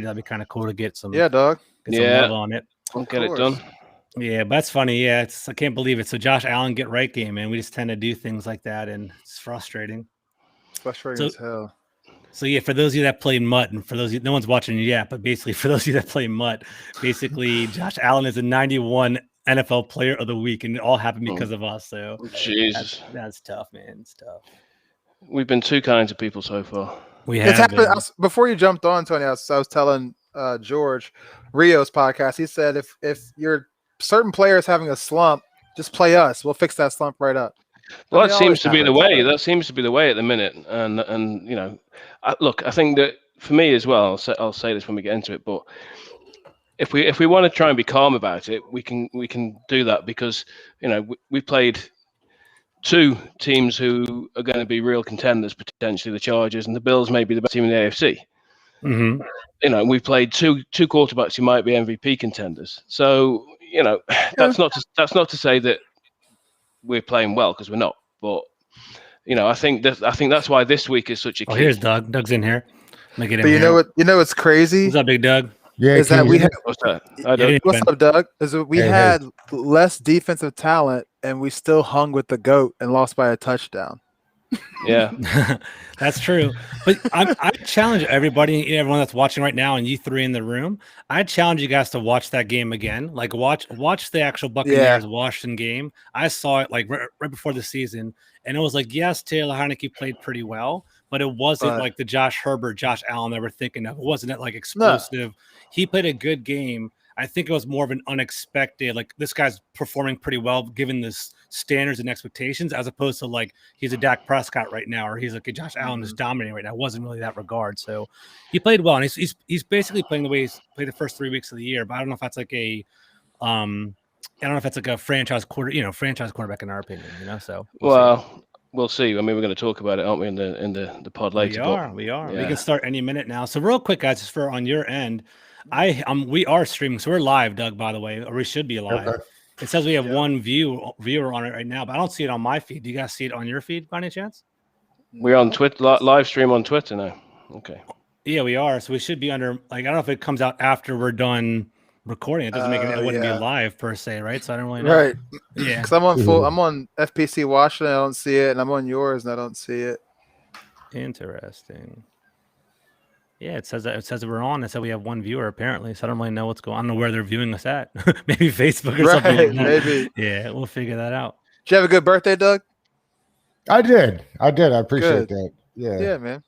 That'd be kind of cool to get some dog. get some love on it. I'll get it done. Yeah, but that's funny. Yeah, I can't believe it. So Josh Allen get right game, man. We just tend to do things like that, and it's frustrating. It's frustrating as hell. So yeah, for those of you that play Mutt, and for those of you, no one's watching you yet, but basically for those of you that play Mutt, basically Josh Allen is a 91 NFL Player of the Week, and it all happened because of us. So Jesus, that's tough, man. It's tough. We've been too kind to people so far. We have. It's happened before you jumped on, Tony. I was telling George Rio's podcast. He said if your certain players having a slump, just play us. We'll fix that slump right up. Well, that seems to be the way. That seems to be the way at the minute. And you know, look, I think that for me as well. I'll say this when we get into it, but if we want to try and be calm about it, we can do that because you know we played two teams who are going to be real contenders, potentially the Chargers and the Bills, may be the best team in the AFC. Mm-hmm. You know, we've played two quarterbacks who might be MVP contenders. So you know, that's not to say that we're playing well, because we're not. But you know, I think that's why this week is such a key. Oh, here's Doug. Doug's in here. But you know what's crazy? What's up, Big Doug? Yeah, is that we had, what's that? What's up, Doug? Is that we had less defensive talent and we still hung with the GOAT and lost by a touchdown. Yeah, that's true. But I challenge everybody, everyone that's watching right now, and you three in the room. I challenge you guys to watch that game again. Like watch the actual Buccaneers Washington game. I saw it like right before the season, and it was like, yes, Taylor Heineke played pretty well, but it wasn't like the Josh Herbert, Josh Allen that we're thinking of. It wasn't like explosive. No. He played a good game. I think it was more of an unexpected, like this guy's performing pretty well given the standards and expectations, as opposed to like he's a Dak Prescott right now, or he's like a Josh Allen is dominating right now. It wasn't really that regard. So he played well, and he's basically playing the way he's played the first 3 weeks of the year. But I don't know if that's like a franchise quarterback in our opinion, you know. So we'll see. I mean, we're going to talk about it, aren't we, in the pod later? We are. Yeah. We can start any minute now. So real quick, guys, just for on your end. We are streaming, so we're live, Doug, by the way, or we should be live. Okay. It says we have one viewer on it right now, but I don't see it on my feed. Do you guys see it on your feed by any chance? We're on Twitter, live stream on Twitter now. Okay. Yeah, we are. So we should be under, like, I don't know if it comes out after we're done recording. It doesn't make it wouldn't be live per se, right? So I don't really know. Right. Yeah. Because I'm on FPC Washington, I don't see it, and I'm on yours and I don't see it. Interesting. Yeah, it says that we're on. It said we have one viewer apparently, so I don't really know what's going on. I don't know where they're viewing us at. Maybe Facebook or something. Maybe. Yeah, we'll figure that out. Did you have a good birthday, Doug? I did. I appreciate that. Yeah. Yeah, man.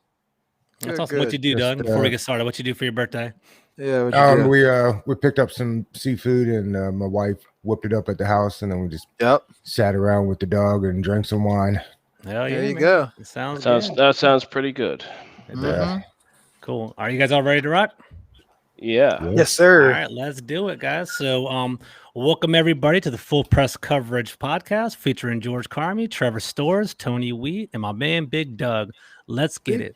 That's awesome. What you do, Doug? Before we get started, what you do for your birthday? Yeah. We picked up some seafood, and my wife whipped it up at the house, and then we just sat around with the dog and drank some wine. Hell yeah, there you go. It sounds that sounds pretty good. Yeah. Cool. Are you guys all ready to rock? Yeah. Yes, sir. All right, let's do it, guys. So, welcome everybody to the Full Press Coverage podcast featuring George Carmi, Trevor Stores, Tony Wheat, and my man Big Doug. Let's get it.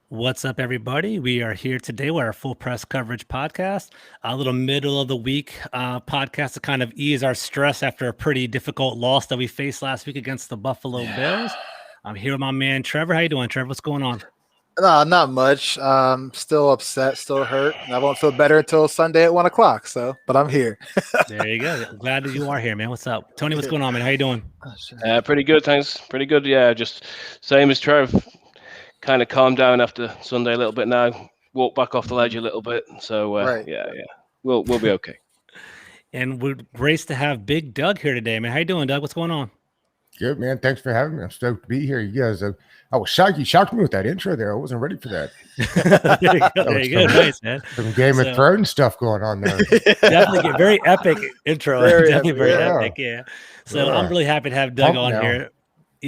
What's up, everybody? We are here today with our Full Press Coverage podcast, a little middle of the week podcast to kind of ease our stress after a pretty difficult loss that we faced last week against the Buffalo Bills. I'm here with my man Trevor. How you doing, Trevor? What's going on? No, not much. Still upset, still hurt. I won't feel better until Sunday at 1:00. So, but I'm here. There you go. Glad that you are here, man. What's up, Tony? What's going on, man? How you doing? Pretty good, thanks. Pretty good. Yeah, just same as Trev. Kind of calmed down after Sunday a little bit now. Walk back off the ledge a little bit. So yeah, we'll be okay. And we're graced to have Big Doug here today, man. How you doing, Doug? What's going on? Good, man. Thanks for having me. I'm stoked to be here. You guys, I was shocked. You shocked me with that intro there. I wasn't ready for that. There you go. Nice, man. Some Game of Thrones stuff going on there. Definitely very epic intro. Very epic. Yeah. So I'm really happy to have Doug on here.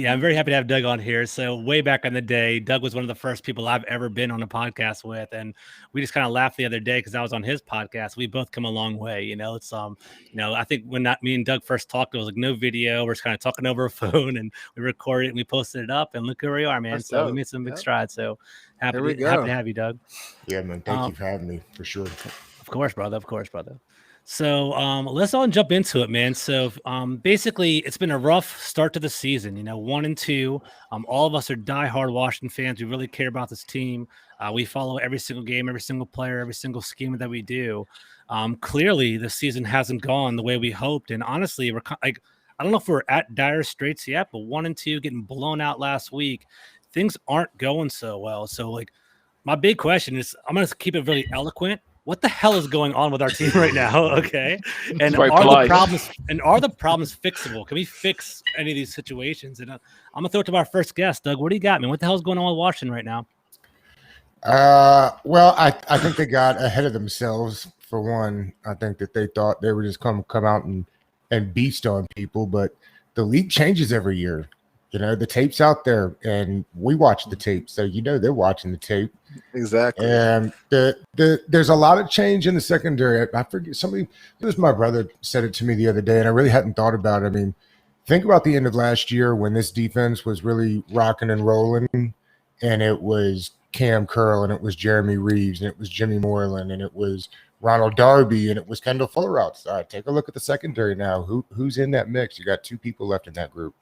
Yeah, I'm very happy to have Doug on here. So way back in the day, Doug was one of the first people I've ever been on a podcast with, and we just kind of laughed the other day because I was on his podcast. We both come a long way, It's I think when me and Doug first talked, it was like no video. We're just kind of talking over a phone, and we recorded it and we posted it up, and look where we are, man. So we made some big strides. So happy to have you, Doug. Yeah, man. Thank you for having me, for sure. Of course, brother. Of course, brother. So let's all jump into it, man. So basically, it's been a rough start to the season. 1-2. All of us are diehard Washington fans. We really care about this team. We follow every single game, every single player, every single scheme that we do. Clearly, the season hasn't gone the way we hoped, and honestly, we're I don't know if we're at dire straits yet, but 1-2, getting blown out last week, things aren't going so well. So my big question is, I'm going to keep it really eloquent. What the hell is going on with our team right now? Okay. And are the problems fixable? Can we fix any of these situations? And I'm going to throw it to our first guest, Doug. What do you got, man? What the hell is going on with Washington right now? Well, I think they got ahead of themselves. For one, I think that they thought they were just come out and beast on people, but the league changes every year. The tape's out there, and we watch the tape, so they're watching the tape. Exactly. And there's a lot of change in the secondary. I forget, it was my brother said it to me the other day, and I really hadn't thought about it. I mean, think about the end of last year when this defense was really rocking and rolling, and it was Cam Curl, and it was Jeremy Reeves, and it was Jimmy Moreland, and it was Ronald Darby, and it was Kendall Fuller outside. Take a look at the secondary now. Who's in that mix? You got 2 people left in that group.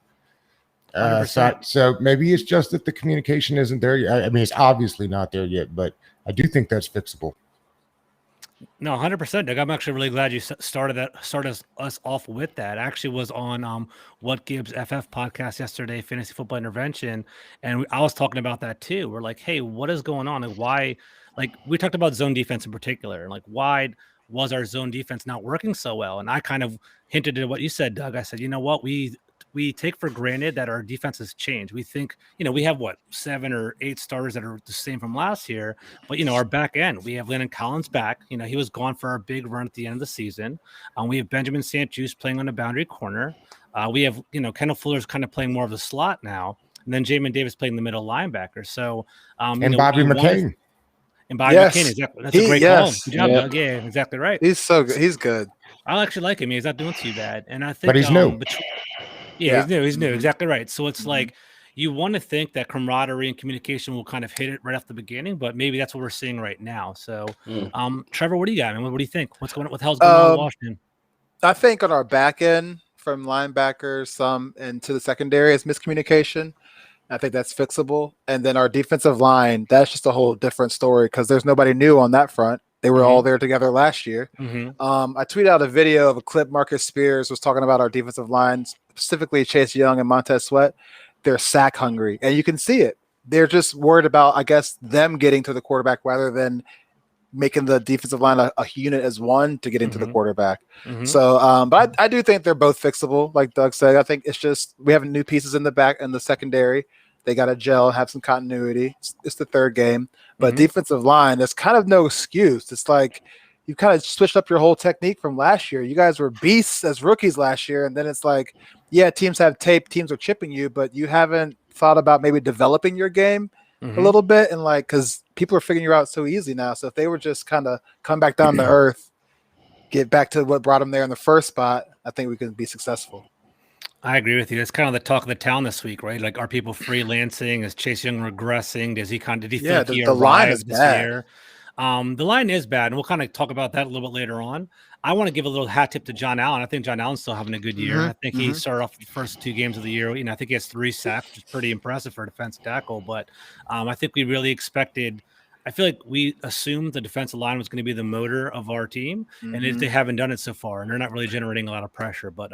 So maybe it's just that the communication isn't there yet. I mean, it's obviously not there yet, but I do think that's fixable. No, 100%, Doug. I'm actually really glad you started us off with that. I actually was on What Gibbs FF podcast yesterday, Fantasy Football Intervention, and I was talking about that too. We're like, hey, what is going on? And why? We talked about zone defense in particular, and why was our zone defense not working so well? And I kind of hinted at what you said, Doug. I said, you know what, we take for granted that our defense has changed. We think, we have 7 or 8 starters that are the same from last year, but our back end, we have Landon Collins back. He was gone for our big run at the end of the season. We have Benjamin St-Juste playing on the boundary corner. We have, Kendall Fuller's kind of playing more of the slot now, and then Jamin Davis playing the middle linebacker. So, and Bobby McCain. McCain, exactly. That's a great call. Good job, Doug. Yeah, exactly right. He's so good. He's good. I actually like him. He's not doing too bad, and I think, but he's new. He's new. He's new. Exactly right. So it's you want to think that camaraderie and communication will kind of hit it right off the beginning, but maybe that's what we're seeing right now. So, Trevor, what do you got? What do you think? What the hell's going on in Washington? I think on our back end, from linebackers, some into the secondary, is miscommunication. I think that's fixable. And then our defensive line, that's just a whole different story because there's nobody new on that front. They were all there together last year. I tweeted out a video of a clip. Marcus Spears was talking about our defensive line, specifically Chase Young and Montez Sweat. They're sack hungry, and you can see it. They're just worried about, I guess, them getting to the quarterback rather than making the defensive line a unit as one to get into the quarterback. So, but I do think they're both fixable, like Doug said. I think it's just we have new pieces in the back and the secondary. They got to gel, have some continuity. It's the 3rd game. But defensive line, there's kind of no excuse. It's like you kind of switched up your whole technique from last year. You guys were beasts as rookies last year. And then it's like, yeah, teams have tape, teams are chipping you, but you haven't thought about maybe developing your game a little bit. And because people are figuring you out so easy now. So if they were just kind of come back down to earth, get back to what brought them there in the first spot, I think we could be successful. I agree with you. It's kind of the talk of the town this week, right? Are people freelancing? Is Chase Young regressing? Did he feel like he arrived this year? The line is bad, and we'll kind of talk about that a little bit later on. I want to give a little hat tip to John Allen. I think John Allen's still having a good year. I think he started off the first 2 games of the year. I think he has 3 sacks, which is pretty impressive for a defensive tackle. But I think we really expected. I feel like we assumed the defensive line was going to be the motor of our team, and they haven't done it so far, and they're not really generating a lot of pressure. But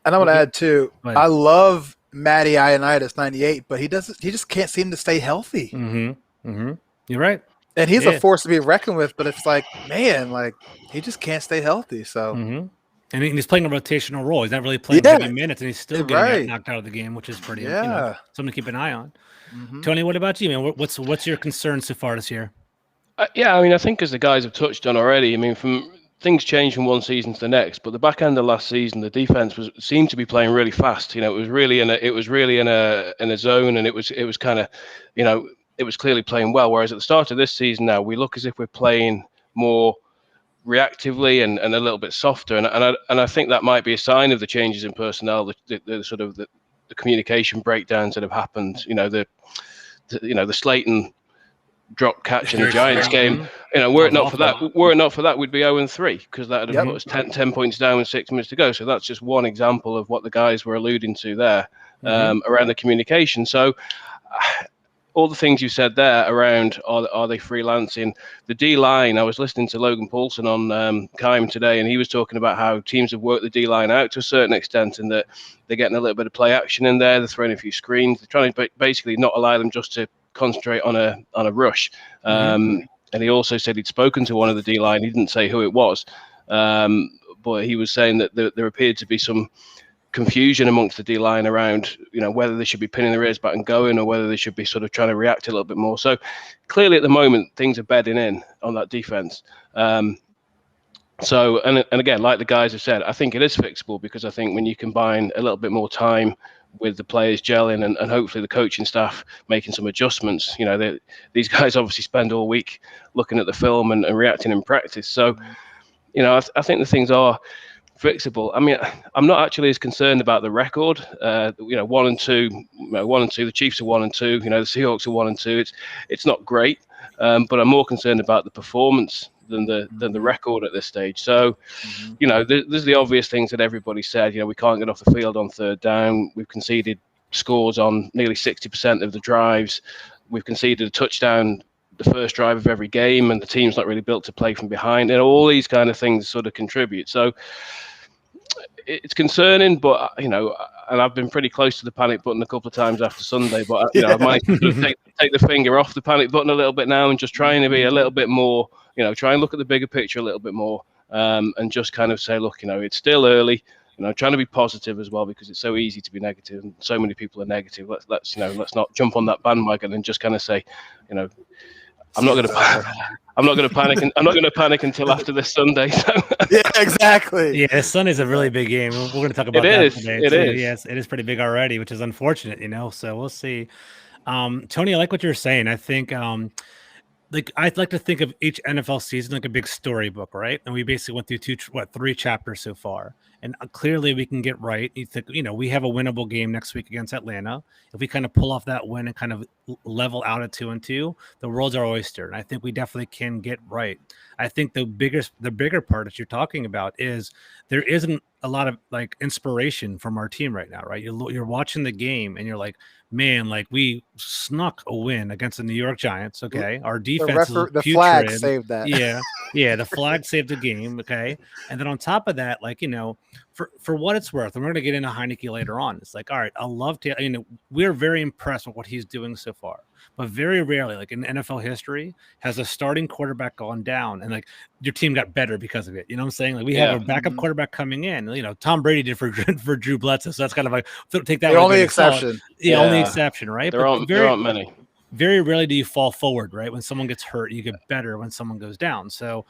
and I want to add too, I love Matty Ioannidis 98, but he just can't seem to stay healthy. You're right. And he's a force to be reckoned with, but it's like, man, he just can't stay healthy. So and he's playing a rotational role. He's not really playing heavy minutes, and he's still getting knocked out of the game, which is pretty something to keep an eye on. Tony, what about you, man? What's your concern so far this year? I mean, I think as the guys have touched on already, I mean, from things change from one season to the next, but the back end of last season, the defense seemed to be playing really fast. It was really in a zone, and it was kind of, it was clearly playing well. Whereas at the start of this season, now we look as if we're playing more reactively and a little bit softer, and I think that might be a sign of the changes in personnel, the sort of the communication breakdowns that have happened. The Slayton drop catch in the Giants game. Were it not for that, we'd be 0-3 because that would have put us 10 points down with 6 minutes to go. So that's just one example of what the guys were alluding to there around the communication. So all the things you said there around are they freelancing? The D line, I was listening to Logan Paulson on Kime today, and he was talking about how teams have worked the D line out to a certain extent, and that they're getting a little bit of play action in there. They're throwing a few screens. They're trying to basically not allow them just to concentrate on a rush. And he also said he'd spoken to one of the D line. He didn't say who it was, but he was saying that there appeared to be some confusion amongst the D-line around, whether they should be pinning their ears back and going, or whether they should be sort of trying to react a little bit more. So clearly at the moment, things are bedding in on that defense. So, and again, like the guys have said, I think it is fixable, because I think when you combine a little bit more time with the players gelling and hopefully the coaching staff making some adjustments, these guys obviously spend all week looking at the film and reacting in practice. So, I think the things are fixable. I mean, I'm not actually as concerned about the record. 1-2, 1-2. The Chiefs are 1-2. The Seahawks are 1-2. It's not great, but I'm more concerned about the performance than the record at this stage. So, there's the obvious things that everybody said. We can't get off the field on third down. We've conceded scores on nearly 60% of the drives. We've conceded a touchdown the first drive of every game, and the team's not really built to play from behind, and all these kind of things sort of contribute. So it's concerning, but and I've been pretty close to the panic button a couple of times after Sunday, but I've managed to sort of take the finger off the panic button a little bit now, and just trying to be a little bit more, try and look at the bigger picture a little bit more, and just kind of say, look, it's still early. Trying to be positive as well, because it's so easy to be negative, and so many people are negative. Let's not jump on that bandwagon and just kind of say, I'm not going to panic. I'm not going to panic until after this Sunday. So. Yeah, exactly. Yeah, Sunday's a really big game. We're going to talk about that today. It is. Yes, it is pretty big already, which is unfortunate. So we'll see. Tony, I like what you're saying. I think I'd like to think of each NFL season like a big storybook, right? And we basically went through 3 chapters so far. And clearly we can get right. You think, we have a winnable game next week against Atlanta. If we kind of pull off that win and kind of level out at 2-2, the world's our oyster. And I think we definitely can get right. I think the bigger part that you're talking about is there isn't a lot of inspiration from our team right now, right? You're watching the game and you're like, man, we snuck a win against the New York Giants. Okay, our defense the flag saved that. Yeah, the flag saved the game. Okay, and then on top of that, for what it's worth, and we're going to get into Heineke later on. It's all right, I love to. We're very impressed with what he's doing so far, but very rarely, in NFL history, has a starting quarterback gone down and your team got better because of it. You know what I'm saying? We have a backup quarterback coming in. Tom Brady did for Drew Bledsoe, so that's kind of take that. The only exception. Yeah, only exception, right? There aren't many. Very rarely do you fall forward, right? When someone gets hurt, you get better when someone goes down. So,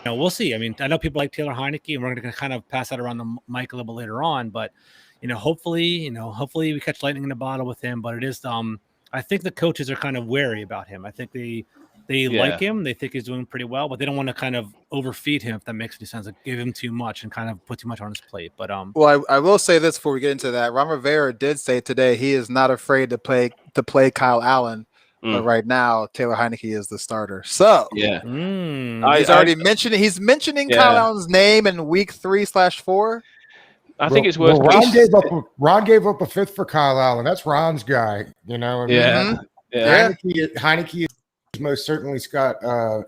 we'll see. I mean, I know people like Taylor Heineke, and we're going to kind of pass that around the mic a little bit later on. But, hopefully we catch lightning in a bottle with him. But it is, I think the coaches are kind of wary about him. I think they like him. They think he's doing pretty well, but they don't want to kind of overfeed him, if that makes any sense. Give him too much and kind of put too much on his plate. But well, I will say this before we get into that. Ron Rivera did say today he is not afraid to play Kyle Allen. But right now, Taylor Heineke is the starter. So he's already mentioned. He's mentioning Kyle Allen's name in week 3/4. I think it's worth. Ron gave up a 5th for Kyle Allen. That's Ron's guy. Heineke is most certainly Scott Scott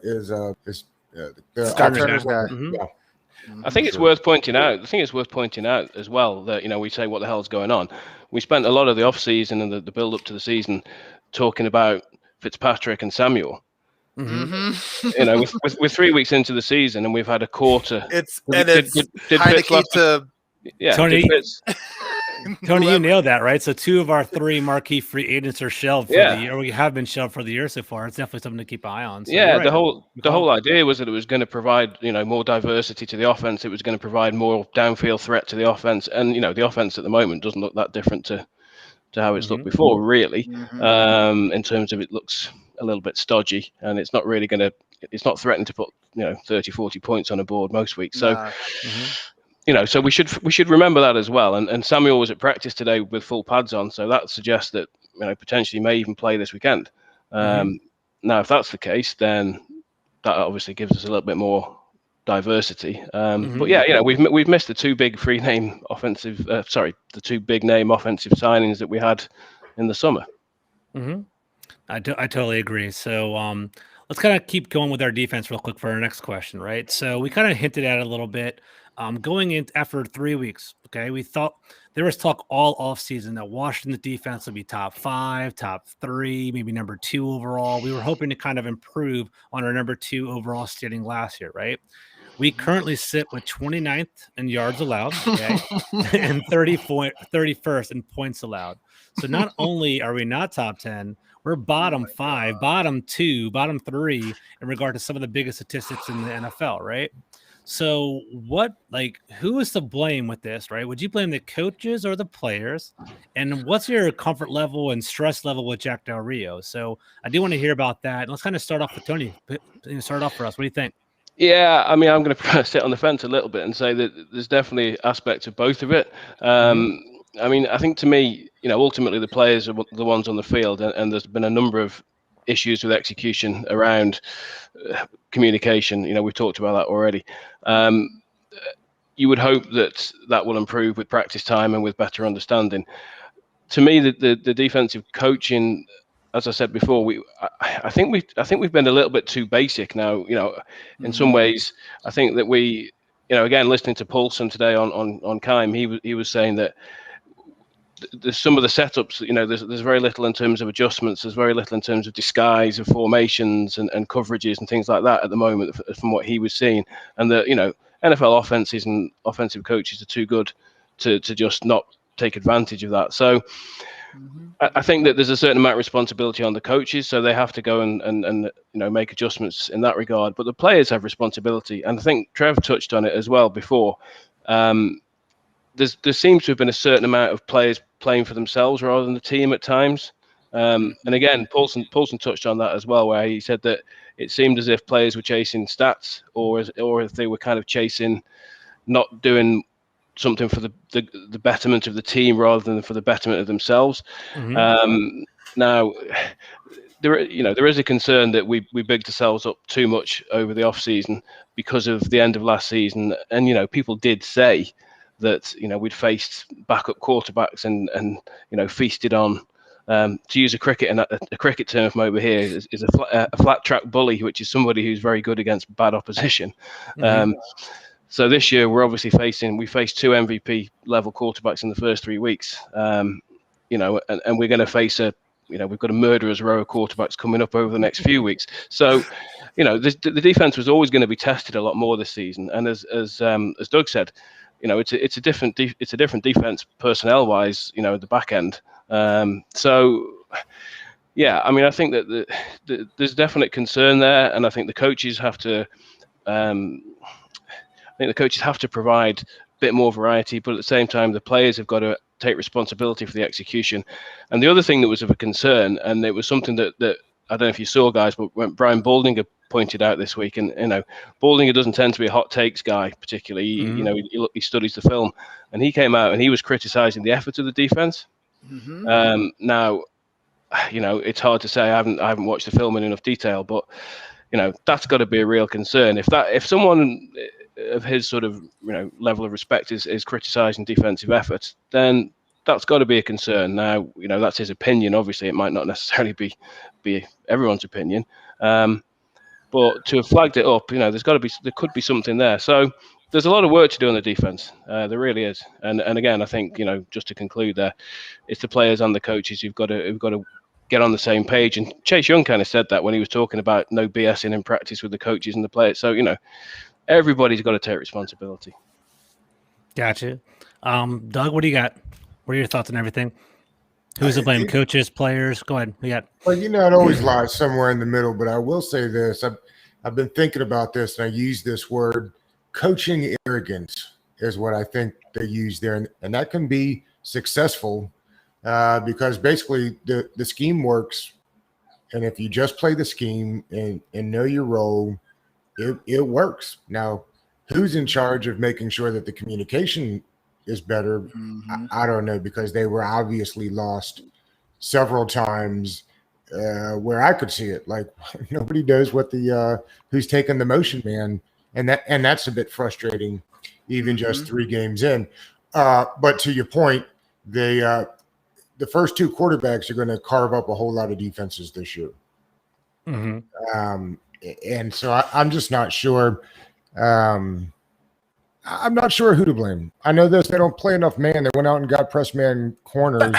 Turner's guy. Yeah. I think it's worth pointing out. I think it's worth pointing out as well that we say what the hell's going on. We spent a lot of the off season and the build up to the season talking about Fitzpatrick and Samuel. We're 3 weeks into the season and we've had a quarter. It's Heineke to yeah, Tony. Tony, you nailed that, right? So 2 of our 3 marquee free agents are shelved for the year. We have been shelved for the year so far. It's definitely something to keep an eye on. So yeah, right. the whole idea was that it was going to provide, more diversity to the offense. It was going to provide more downfield threat to the offense, and the offense at the moment doesn't look that different to how it's looked before, really. In terms of, it looks a little bit stodgy, and it's not really it's not threatening to put 30, 40 points on a board most weeks. So so we should remember that as well. And Samuel was at practice today with full pads on, so that suggests that potentially may even play this weekend. Now, if that's the case, then that obviously gives us a little bit more diversity. But yeah, we've missed the 2 big name offensive signings that we had in the summer. I totally agree. So let's kind of keep going with our defense real quick for our next question, right? So we kind of hinted at it a little bit. Going in after 3 weeks, okay, we thought there was talk all offseason that Washington's defense would be top 5, top 3, maybe number 2 overall. We were hoping to kind of improve on our number 2 overall standing last year, right? We currently sit with 29th in yards allowed, okay, and 31st in points allowed. So not only are we not top 10, we're bottom 5, bottom 2, bottom 3 in regard to some of the biggest statistics in the NFL, right? So who is to blame with this, right? Would you blame the coaches or the players? And what's your comfort level and stress level with Jack Del Rio? So I do want to hear about that. And let's kind of start off with Tony. Start off for us. What do you think? Yeah, I mean, I'm going to sit on the fence a little bit and say that there's definitely aspects of both of it. I mean, I think to me, ultimately the players are the ones on the field, and there's been a number of issues with execution around communication. We've talked about that already. You would hope that will improve with practice time and with better understanding. To me, the defensive coaching, as I said before, I think we've been a little bit too basic now. In some ways, I think that we, again, listening to Paulson today on Keim, he was saying that there's some of the setups, there's very little in terms of adjustments. There's very little in terms of disguise of formations and coverages and things like that at the moment, from what he was seeing. And that, NFL offenses and offensive coaches are too good to just not take advantage of that. So I think that there's a certain amount of responsibility on the coaches, so they have to go and make adjustments in that regard. But the players have responsibility, and I think Trev touched on it as well before. There seems to have been a certain amount of players playing for themselves rather than the team at times. And again, Paulson touched on that as well, where he said that it seemed as if players were chasing stats, or if they were kind of chasing not doing something for the betterment of the team rather than for the betterment of themselves. Now, there is a concern that we bigged ourselves up too much over the off season because of the end of last season, and people did say that we'd faced backup quarterbacks and feasted on, to use a cricket term from over here, is a flat track bully, which is somebody who's very good against bad opposition. So this year we faced 2 MVP level quarterbacks in the first 3 weeks, and we're going to face we've got a murderer's row of quarterbacks coming up over the next few weeks. So, the defense was always going to be tested a lot more this season. And as Doug said, it's a different defense personnel wise, at the back end. So, yeah, I mean, I think that there's definite concern there, and I think the coaches have to. I think the coaches have to provide a bit more variety, but at the same time, the players have got to take responsibility for the execution. And the other thing that was of a concern, and it was something that I don't know if you saw, guys, but when Brian Baldinger pointed out this week, and Baldinger doesn't tend to be a hot takes guy particularly. He studies the film, and he came out and he was criticizing the effort of the defense. Now, it's hard to say. I haven't watched the film in enough detail, but that's got to be a real concern. If someone of his sort of level of respect is criticizing defensive efforts, then that's got to be a concern. Now, that's his opinion. Obviously, it might not necessarily be everyone's opinion, but to have flagged it up, there could be something there. So there's a lot of work to do on the defense. There really is. And again, I think just to conclude there, it's the players and the coaches who've got to get on the same page. And Chase Young kind of said that when he was talking about no BSing in practice with the coaches and the players. So everybody's got to take responsibility. Gotcha. Doug, what do you got? What are your thoughts on everything? Who's to blame? Coaches, players? Go ahead. We got. Well, it always lies somewhere in the middle. But I will say this: I've been thinking about this, and I use this word, coaching arrogance, is what I think they use there, and that can be successful because basically the scheme works, and if you just play the scheme and know your role, it works. Now, who's in charge of making sure that the communication is better? Mm-hmm. I don't know, because they were obviously lost several times where I could see it. Like nobody knows what the who's taking the motion man, and that's a bit frustrating, even just 3 games in. But to your point, the first 2 quarterbacks are going to carve up a whole lot of defenses this year. And so I'm just not sure. I'm not sure who to blame. I know this. They don't play enough man. They went out and got press man corners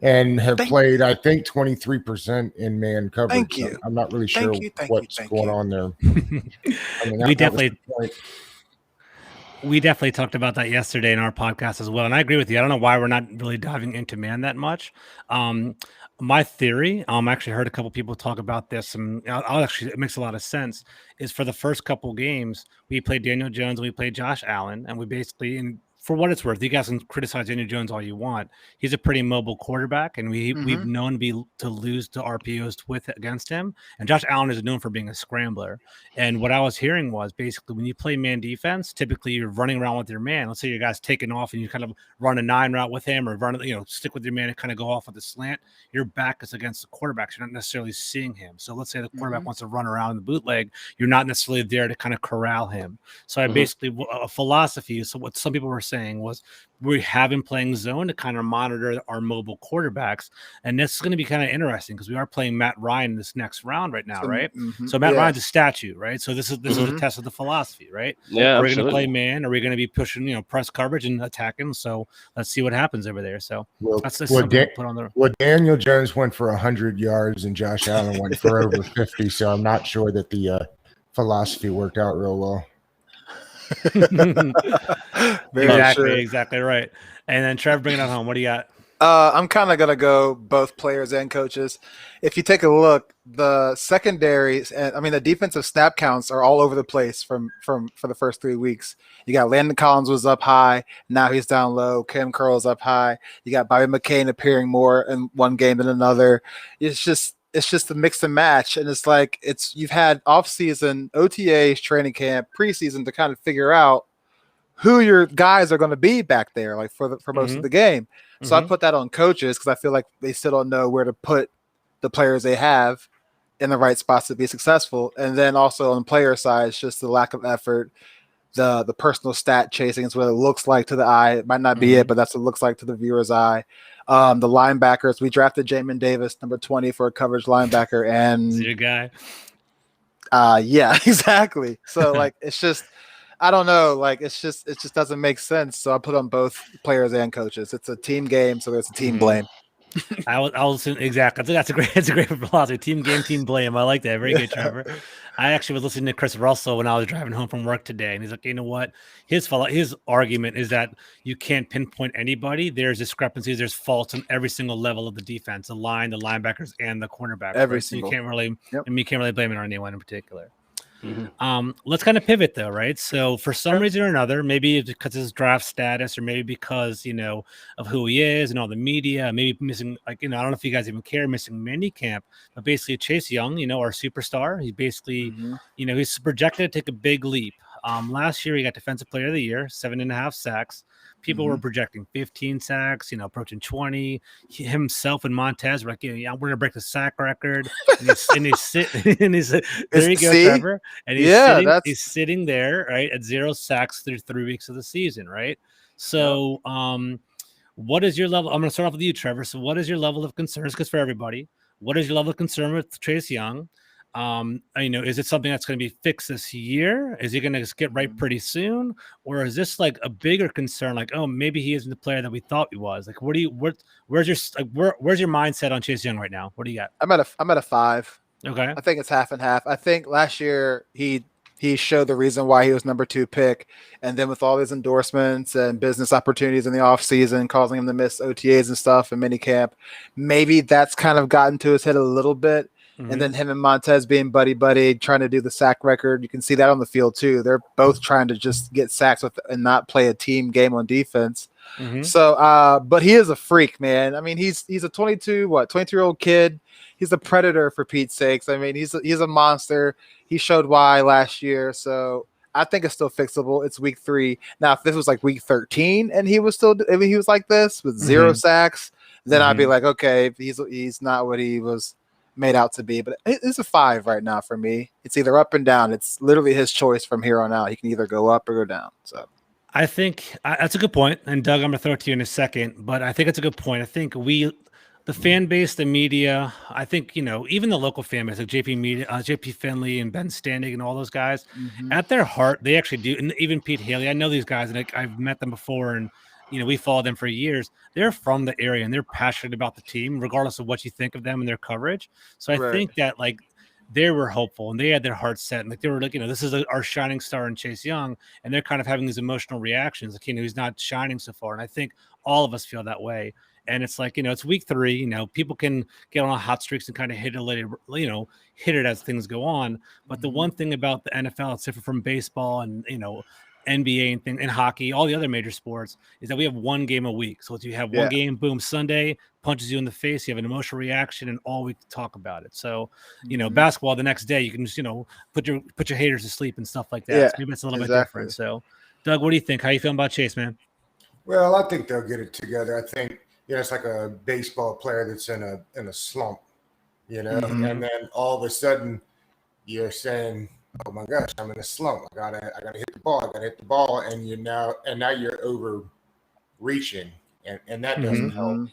and have played, I think, 23% in man coverage. Thank you. So I'm not really sure what's going on there. I mean, we definitely talked about that yesterday in our podcast as well. And I agree with you. I don't know why we're not really diving into man that much. My theory, actually heard a couple people talk about this, and it makes a lot of sense, is for the first couple games, we played Daniel Jones and we played Josh Allen, and we basically, and for what it's worth, you guys can criticize Daniel Jones all you want. He's a pretty mobile quarterback, and we've known to lose to RPOs against him. And Josh Allen is known for being a scrambler. And what I was hearing was basically when you play man defense, typically you're running around with your man. Let's say your guy's taking off and you kind of run a 9 route with him, or stick with your man and kind of go off with a slant. Your back is against the quarterback, so you're not necessarily seeing him. So let's say the quarterback wants to run around in the bootleg, you're not necessarily there to kind of corral him. So I basically, a philosophy, so what some people were saying was we have him playing zone to kind of monitor our mobile quarterbacks, and this is going to be kind of interesting because we are playing Matt Ryan in this next round right now, right? So Matt Ryan's a statue, right? So this is the test of the philosophy, right? Yeah, we're going to play man, or we're going to be pushing press coverage and attacking. So let's see what happens over there. So that's something to put on there. Well, Daniel Jones went for 100 yards and Josh Allen went for over 50, so I'm not sure that the philosophy worked out real well. Exactly right. And then Trev, bring it on home. What do you got? I'm kind of gonna go both players and coaches. If you take a look, the secondaries and the defensive snap counts are all over the place for the first 3 weeks. You got Landon Collins was up high, now he's down low. Kim Curl's up high. You got Bobby McCain appearing more in one game than another. It's just a mix and match, and it's like you've had off-season, OTAs, training camp, preseason to kind of figure out who your guys are going to be back there, like for most of the game. So I put that on coaches because I feel like they still don't know where to put the players they have in the right spots to be successful. And then also on the player side, it's just the lack of effort, the personal stat chasing is what it looks like to the eye. It might not be it, but that's what it looks like to the viewer's eye. The linebackers, we drafted Jamin Davis, number 20, for a coverage linebacker, and your guy. Yeah, exactly. So like it's just, I don't know, like it just doesn't make sense. So I put on both players and coaches. It's a team game, so there's a team blame. I'll assume exactly. That's a great philosophy. Team game, team blame. I like that. Very good, Trevor. I actually was listening to Chris Russell when I was driving home from work today, and he's like, you know what? His argument is that you can't pinpoint anybody. There's discrepancies. There's faults on every single level of the defense, the line, the linebackers, and the cornerbacks. Every right? single. So you can't really blame it on anyone in particular. Let's kind of pivot though, right? So for some reason or another, maybe it's because of his draft status, or maybe because of who he is and all the media, maybe missing, I don't know if you guys even care, missing mini camp, but basically Chase Young, our superstar, he basically, he's projected to take a big leap. Last year he got Defensive Player of the Year, 7.5 sacks. People were projecting 15 sacks, approaching 20. Himself and Montez were like, we're going to break the sack record. And he's there you go, Trevor. And he's sitting there, right, at 0 sacks through 3 weeks of the season, right? So what is your level? I'm going to start off with you, Trevor. So what is your level of concern? Because for everybody, what is your level of concern with Chase Young? Is it something that's going to be fixed this year? Is he going to get right pretty soon? Or is this like a bigger concern? Like, oh, maybe he isn't the player that we thought he was. Like, where's your mindset on Chase Young right now? What do you got? I'm at a 5. Okay. I think it's half and half. I think last year he he showed the reason why he was number 2 pick. And then with all his endorsements and business opportunities in the offseason, causing him to miss OTAs and stuff and minicamp, maybe that's kind of gotten to his head a little bit. Mm-hmm. And then him and Montez being buddy, trying to do the sack record. You can see that on the field too. They're both trying to just get sacks with and not play a team game on defense. Mm-hmm. So, but he is a freak, man. I mean, he's a 22-year-old kid. He's a predator for Pete's sakes. I mean, he's a monster. He showed why last year. So I think it's still fixable. It's week 3. Now, if this was like week 13 and he was like this with 0 sacks, then I'd be like, okay, he's not what he was made out to be. But it's a 5 right now for me. It's either up and down. It's literally his choice from here on out. He can either go up or go down. So I think that's a good point. And Doug, I'm going to throw it to you in a second, but I think it's a good point. I think the fan base, the media, I think, even the local fan base, like JP Finley and Ben Standing and all those guys, at their heart, they actually do. And even Pete Haley, I know these guys and I've met them before and, we followed them for years. They're from the area and they're passionate about the team, regardless of what you think of them and their coverage. So I think that they were hopeful and they had their hearts set and they were like, this is our shining star in Chase Young. And they're kind of having these emotional reactions. Like, he's not shining so far. And I think all of us feel that way. And it's like, it's week 3, people can get on hot streaks and kind of hit it as things go on. But the one thing about the NFL, it's different from baseball and, NBA and hockey, all the other major sports, is that we have one game a week. So if you have one game, boom, Sunday punches you in the face, you have an emotional reaction, and all week to talk about it. So, basketball the next day, you can just put your haters to sleep and stuff like that. Yeah, so maybe it's a little bit different. So, Doug, what do you think? How you feeling about Chase, man? Well, I think they'll get it together. I think it's like a baseball player that's in a slump, and then all of a sudden you're saying, oh my gosh, I'm in a slump. I gotta hit the ball. And now you're overreaching, and that doesn't help.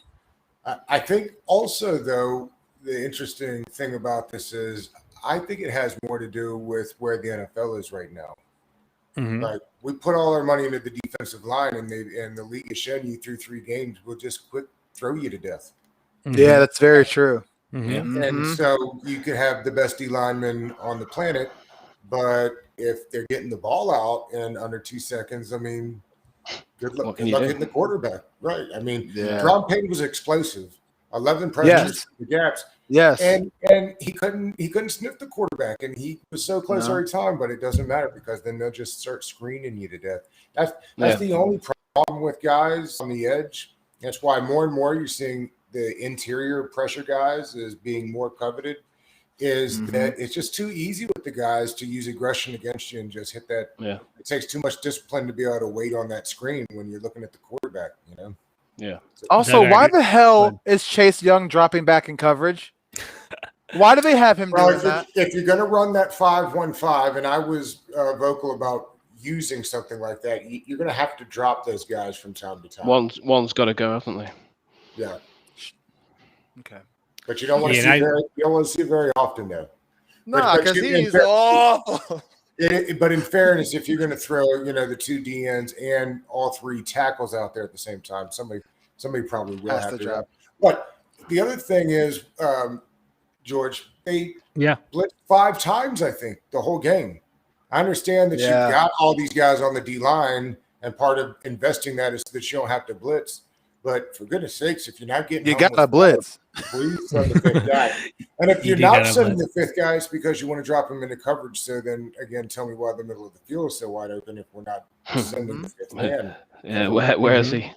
I think also, though, the interesting thing about this is I think it has more to do with where the NFL is right now. Like, we put all our money into the defensive line, and the league is showing you through 3 games will just quick throw you to death. Yeah, that's very true. And so you could have the best D lineman on the planet, but if they're getting the ball out in under 2 seconds, I mean, good luck hitting the quarterback. Right. I mean, Drum Payne was explosive. 11 pressures, the gaps. Yes. And he couldn't sniff the quarterback, and he was so close every time, but it doesn't matter because then they'll just start screening you to death. That's the only problem with guys on the edge. That's why more and more you're seeing the interior pressure guys is being more coveted, is that it's just too easy with the guys to use aggression against you and just hit that. Yeah. It takes too much discipline to be able to wait on that screen when you're looking at the quarterback, Yeah. Also, why the hell is Chase Young dropping back in coverage? Why do they have him doing that? If you're going to run that 5-1-5, and I was vocal about using something like that, you're going to have to drop those guys from time to time. One's got to go, haven't they? Yeah. Okay. But you don't want to see it very often, though. No, because he's awful. But in fairness, if you're going to throw, the 2 DNs and all 3 tackles out there at the same time, somebody probably will have to drop. But the other thing is, George, they blitzed 5 times, I think, the whole game. I understand that you've got all these guys on the D line, and part of investing that is so that you don't have to blitz. But for goodness sakes, if you're not getting, you got to blitz. Please send the 5th guy. And if you're not sending the 5th guy, it's because you want to drop him into coverage. So then again, tell me why the middle of the field is so wide open if we're not sending the 5th man. Yeah, where is he?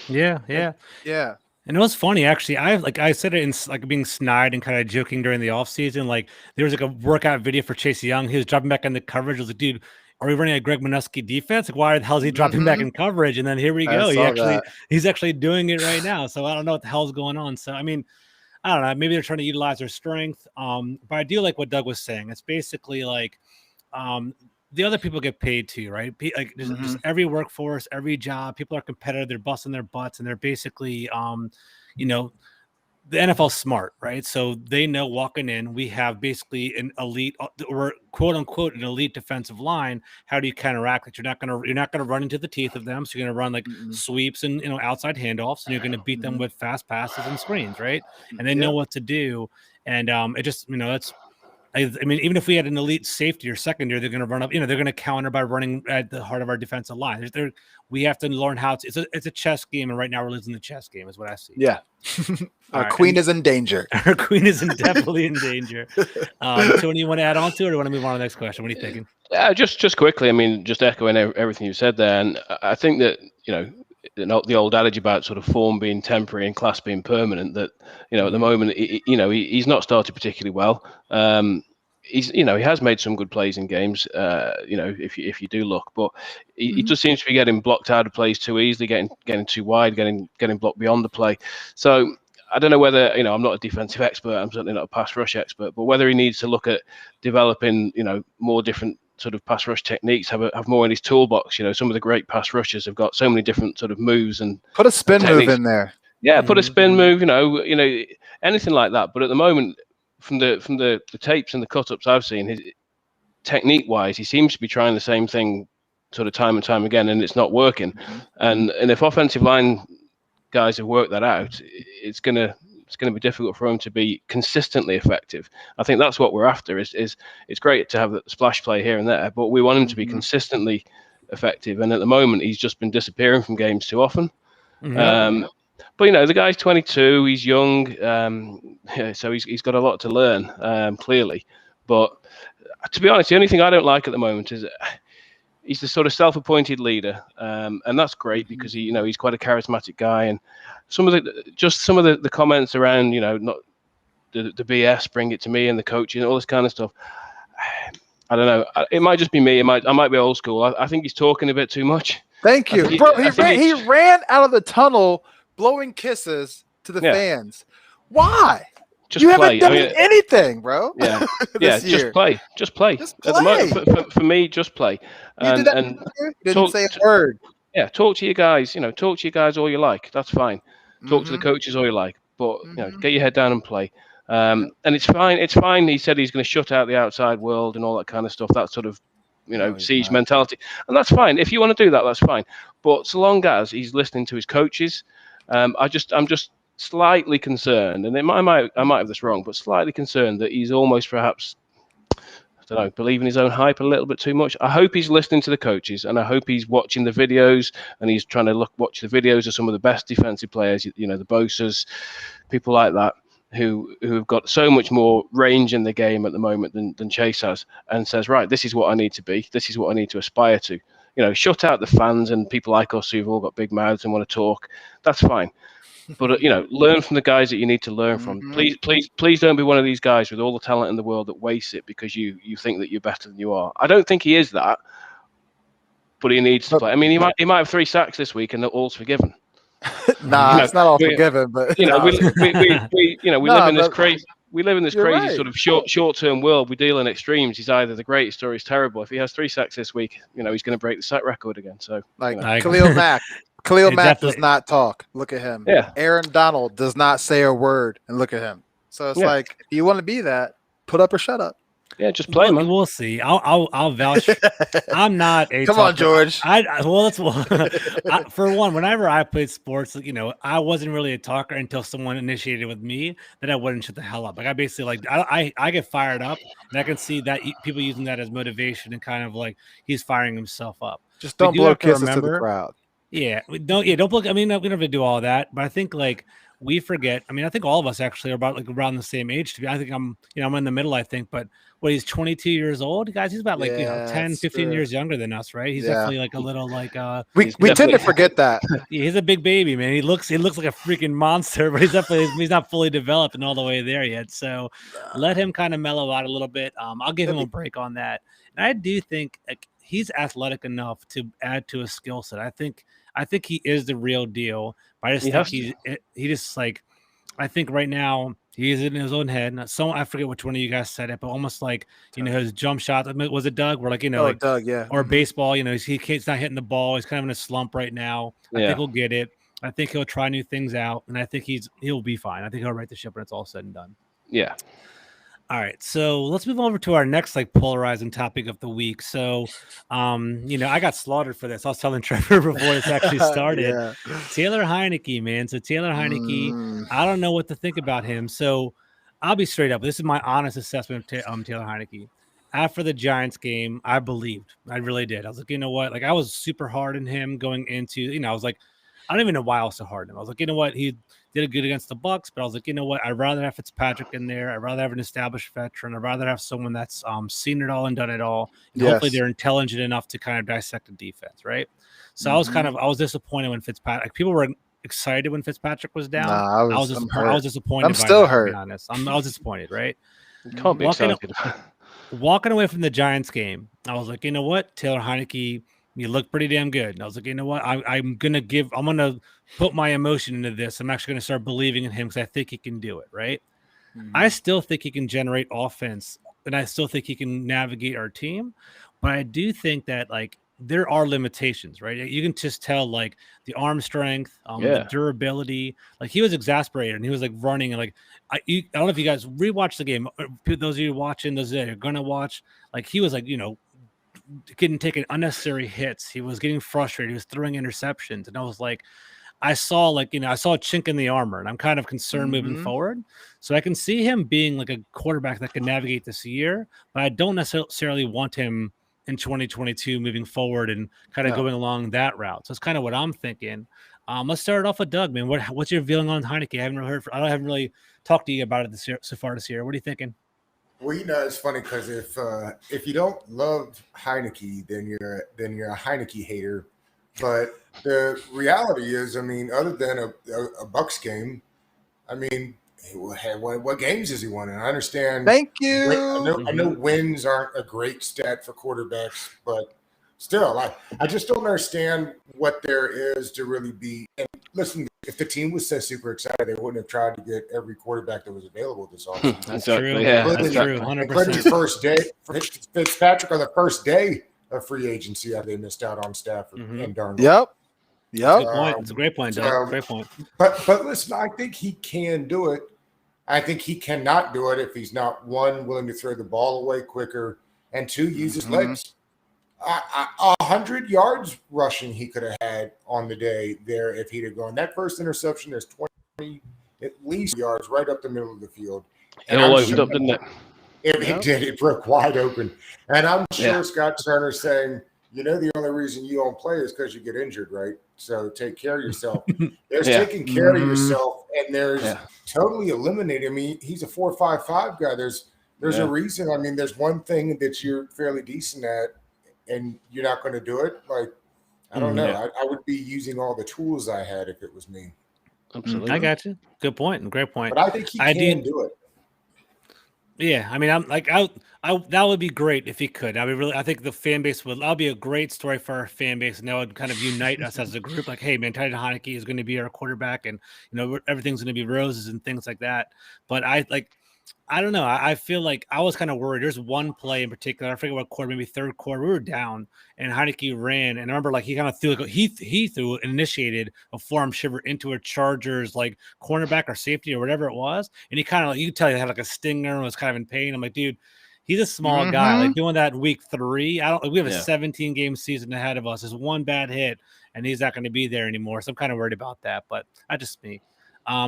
Yeah. And it was funny, actually. I said it in being snide and kind of joking during the offseason. Like, there was a workout video for Chase Young. He was dropping back in the coverage. I was like, dude, are we running a Greg Minuski defense? Like, why the hell is he dropping back in coverage? And then here we go. He's actually doing it right now. So I don't know what the hell's going on. So, I mean, I don't know. Maybe they're trying to utilize their strength. But I do like what Doug was saying. It's basically like the other people get paid too, right? Like, just every workforce, every job, people are competitive. They're busting their butts, and they're basically, the NFL's smart, right? So they know walking in, we have basically an elite, or quote unquote, an elite defensive line. How do you counteract that? You're not gonna run into the teeth of them. So you're gonna run like sweeps and outside handoffs, and you're gonna beat them with fast passes and screens, right? And they know what to do. And it just that's I mean, even if we had an elite safety or secondary, they're going to run up. They're going to counter by running at the heart of our defensive line. We have to learn how to. It's a chess game, and right now we're losing the chess game, is what I see. Yeah, our queen is in danger. Our queen is definitely in danger. Tony, you want to add on to it, or want to move on to the next question? What are you thinking? Just quickly. I mean, just echoing everything you said there, and I think that the old adage about sort of form being temporary and class being permanent. That at the moment, he's not started particularly well. He has made some good plays in games. If you do look, but he just seems to be getting blocked out of plays too easily, getting too wide, getting blocked beyond the play. So I don't know whether I'm not a defensive expert. I'm certainly not a pass rush expert, but whether he needs to look at developing more different sort of pass rush techniques, have more in his toolbox. Some of the great pass rushers have got so many different sort of moves and put a spin move in there. Yeah, put a spin move. Anything like that. But at the moment, from the tapes and the cut-ups I've seen, his technique-wise, he seems to be trying the same thing sort of time and time again, and it's not working. And if offensive line guys have worked that out, it's gonna be difficult for him to be consistently effective. I think that's what we're after. Is it's great to have the splash play here and there, but we want him to be consistently effective. And at the moment, he's just been disappearing from games too often. But the guy's 22, he's young, so he's got a lot to learn, clearly. But to be honest, the only thing I don't like at the moment is he's the sort of self-appointed leader, and that's great because he's quite a charismatic guy. And some of the comments around not the BS, bring it to me, and the coaching, all this kind of stuff. I don't know. It might just be me. I might be old school. I think he's talking a bit too much. Thank you, bro. He ran out of the tunnel, blowing kisses to the fans. Why? Just you play. haven't done anything, bro. Yeah, just play. Just play. At the moment, for me, just play. You didn't say a word. Yeah, talk to your guys. Talk to your guys all you like. That's fine. Talk to the coaches all you like, but get your head down and play. And it's fine. It's fine. He said he's going to shut out the outside world and all that kind of stuff. That sort of siege mentality, and that's fine. If you want to do that, that's fine. But so long as he's listening to his coaches, I'm just slightly concerned, and I might have this wrong, but slightly concerned that he's almost perhaps, I don't know, believing his own hype a little bit too much. I hope he's listening to the coaches, and I hope he's watching the videos, and he's trying to watch the videos of some of the best defensive players, the Bosas, people like that, who have got so much more range in the game at the moment than Chase has, and says, right, this is what I need to be. This is what I need to aspire to. Shut out the fans and people like us who've all got big mouths and want to talk. That's fine. But learn from the guys that you need to learn from. Please don't be one of these guys with all the talent in the world that wastes it because you think that you're better than you are. I don't think he is that, but he needs to play. I mean, he might have 3 sacks this week and all's forgiven. It's not all forgiven, but we live in this crazy. We live in this crazy sort of short-term world. We deal in extremes. He's either the greatest or he's terrible. If he has 3 sacks this week, he's going to break the sack record again. So, Khalil Mack. Khalil Mack does not talk. Look at him. Yeah. Aaron Donald does not say a word, and look at him. So it's like, if you want to be that, put up or shut up. Yeah, just play, man. We'll see. I'll vouch. I'm not a. Come on, George. For one, whenever I played sports, I wasn't really a talker until someone initiated with me. Then I wouldn't shut the hell up. Like I basically I get fired up, and I can see that people using that as motivation and kind of like he's firing himself up. Just don't blow kisses to the crowd. Yeah, don't blow. I mean, we don't have to do all that, but I think we forget. I mean, I think all of us actually are about around the same age. I think I'm in the middle. I think, but he's 22 years old, guys. He's about 10, 15 years younger than us, right? He's definitely a little we tend to forget that. Yeah, he's a big baby, man. He looks like a freaking monster, but he's not fully developed and all the way there yet. So let him kind of mellow out a little bit. I'll give him a break on that. And I do think he's athletic enough to add to a skill set. I think he is the real deal. But I just think he just I think right now he's in his own head. I forget which one of you guys said it, but almost his jump shot. Was it Doug? Where Doug, yeah. Or baseball. He's not hitting the ball. He's kind of in a slump right now. I think he'll get it. I think he'll try new things out, and I think he'll be fine. I think he'll right the ship when it's all said and done. Yeah. All right, so let's move over to our next polarizing topic of the week. So, I got slaughtered for this. I was telling Trevor before this actually started. Taylor Heineke, man. So Taylor Heineke, I don't know what to think about him. So, I'll be straight up. This is my honest assessment of Taylor Heineke. After the Giants game, I believed. I really did. I was like, you know what? Like, I was super hard on him going into, I was like, I don't even know why I was so hard on him. I was like, you know what? He did good against the Bucks, but I was like, you know what? I'd rather have Fitzpatrick in there. I'd rather have an established veteran. I'd rather have someone that's seen it all and done it all. And hopefully they're intelligent enough to kind of dissect the defense, right? So I was disappointed when Fitzpatrick, like, people were excited when Fitzpatrick was down. Nah, I was disappointed. I'm still hurt. To be honest. I was disappointed, right? You can't be excited. Walking away from the Giants game, I was like, you know what? Taylor Heineke, you look pretty damn good. And I was like, you know what? I'm going to put my emotion into this. I'm actually going to start believing in him because I think he can do it, right? I still think he can generate offense, and I still think he can navigate our team. But I do think that, like, there are limitations, right? You can just tell, like, the arm strength, the durability. Like, he was exasperated, and he was, like, running. And, like, I don't know if you guys rewatch the game. Those of you watching, those that are going to watch, like, he was, like, taking unnecessary hits. He was getting frustrated. He was throwing interceptions. And I was like, I saw a chink in the armor, and I'm kind of concerned moving forward. So I can see him being like a quarterback that can navigate this year, but I don't necessarily want him in 2022 moving forward and kind of going along that route. So it's kind of what I'm thinking. Let's start off with Doug, man. What's your feeling on Heineke? I haven't really talked to you about it so far this year. What are you thinking? Well, it's funny because if you don't love Heineke, then you're a Heineke hater. But the reality is, I mean, other than a Bucks game, I mean, what games has he won? And I understand. Thank you. I know wins aren't a great stat for quarterbacks, but still, I just don't understand what there is to really be. And listen, if the team was so super excited, they wouldn't have tried to get every quarterback that was available this offseason. That's true. Yeah, that's true. 100%. First day, Fitzpatrick on the first day of free agency, they missed out on Stafford and Darnold. Yep. It's a great point, Doug. Great point. But listen, I think he can do it. I think he cannot do it if he's not, one, willing to throw the ball away quicker, and two, use his legs. 100 yards rushing he could have had on the day there if he'd have gone. That first interception, there's 20 at least yards right up the middle of the field. And all opened up, didn't it? It did. It broke wide open. And I'm sure Scott Turner's saying, the only reason you don't play is because you get injured, right? So take care of yourself. There's taking care of yourself, and there's totally eliminating. I mean, he's a 4.55 guy. There's a reason. I mean, there's one thing that you're fairly decent at, and you're not going to do it. Like, I don't know. I would be using all the tools I had if it was me. Absolutely. I got you. Good point. Great point. But I think he can do it. Yeah, I mean, I'm like, that would be great if he could. I think the fan base that'll be a great story for our fan base, and that would kind of unite us as a group. Like, hey, man, Taylor Heineke is going to be our quarterback, and everything's going to be roses and things like that. But I don't know. I feel like I was kind of worried. There's one play in particular. I forget what quarter, maybe third quarter. We were down, and Heineke ran. And I remember, like, he kind of threw, he threw and initiated a forearm shiver into a Chargers, like, cornerback or safety or whatever it was. And he kind of, you could tell he had like a stinger and was kind of in pain. I'm like, dude, he's a small guy. Like, doing that in week 3. We have a 17 game season ahead of us. There's one bad hit, and he's not going to be there anymore. So I'm kind of worried about that. But that's just me.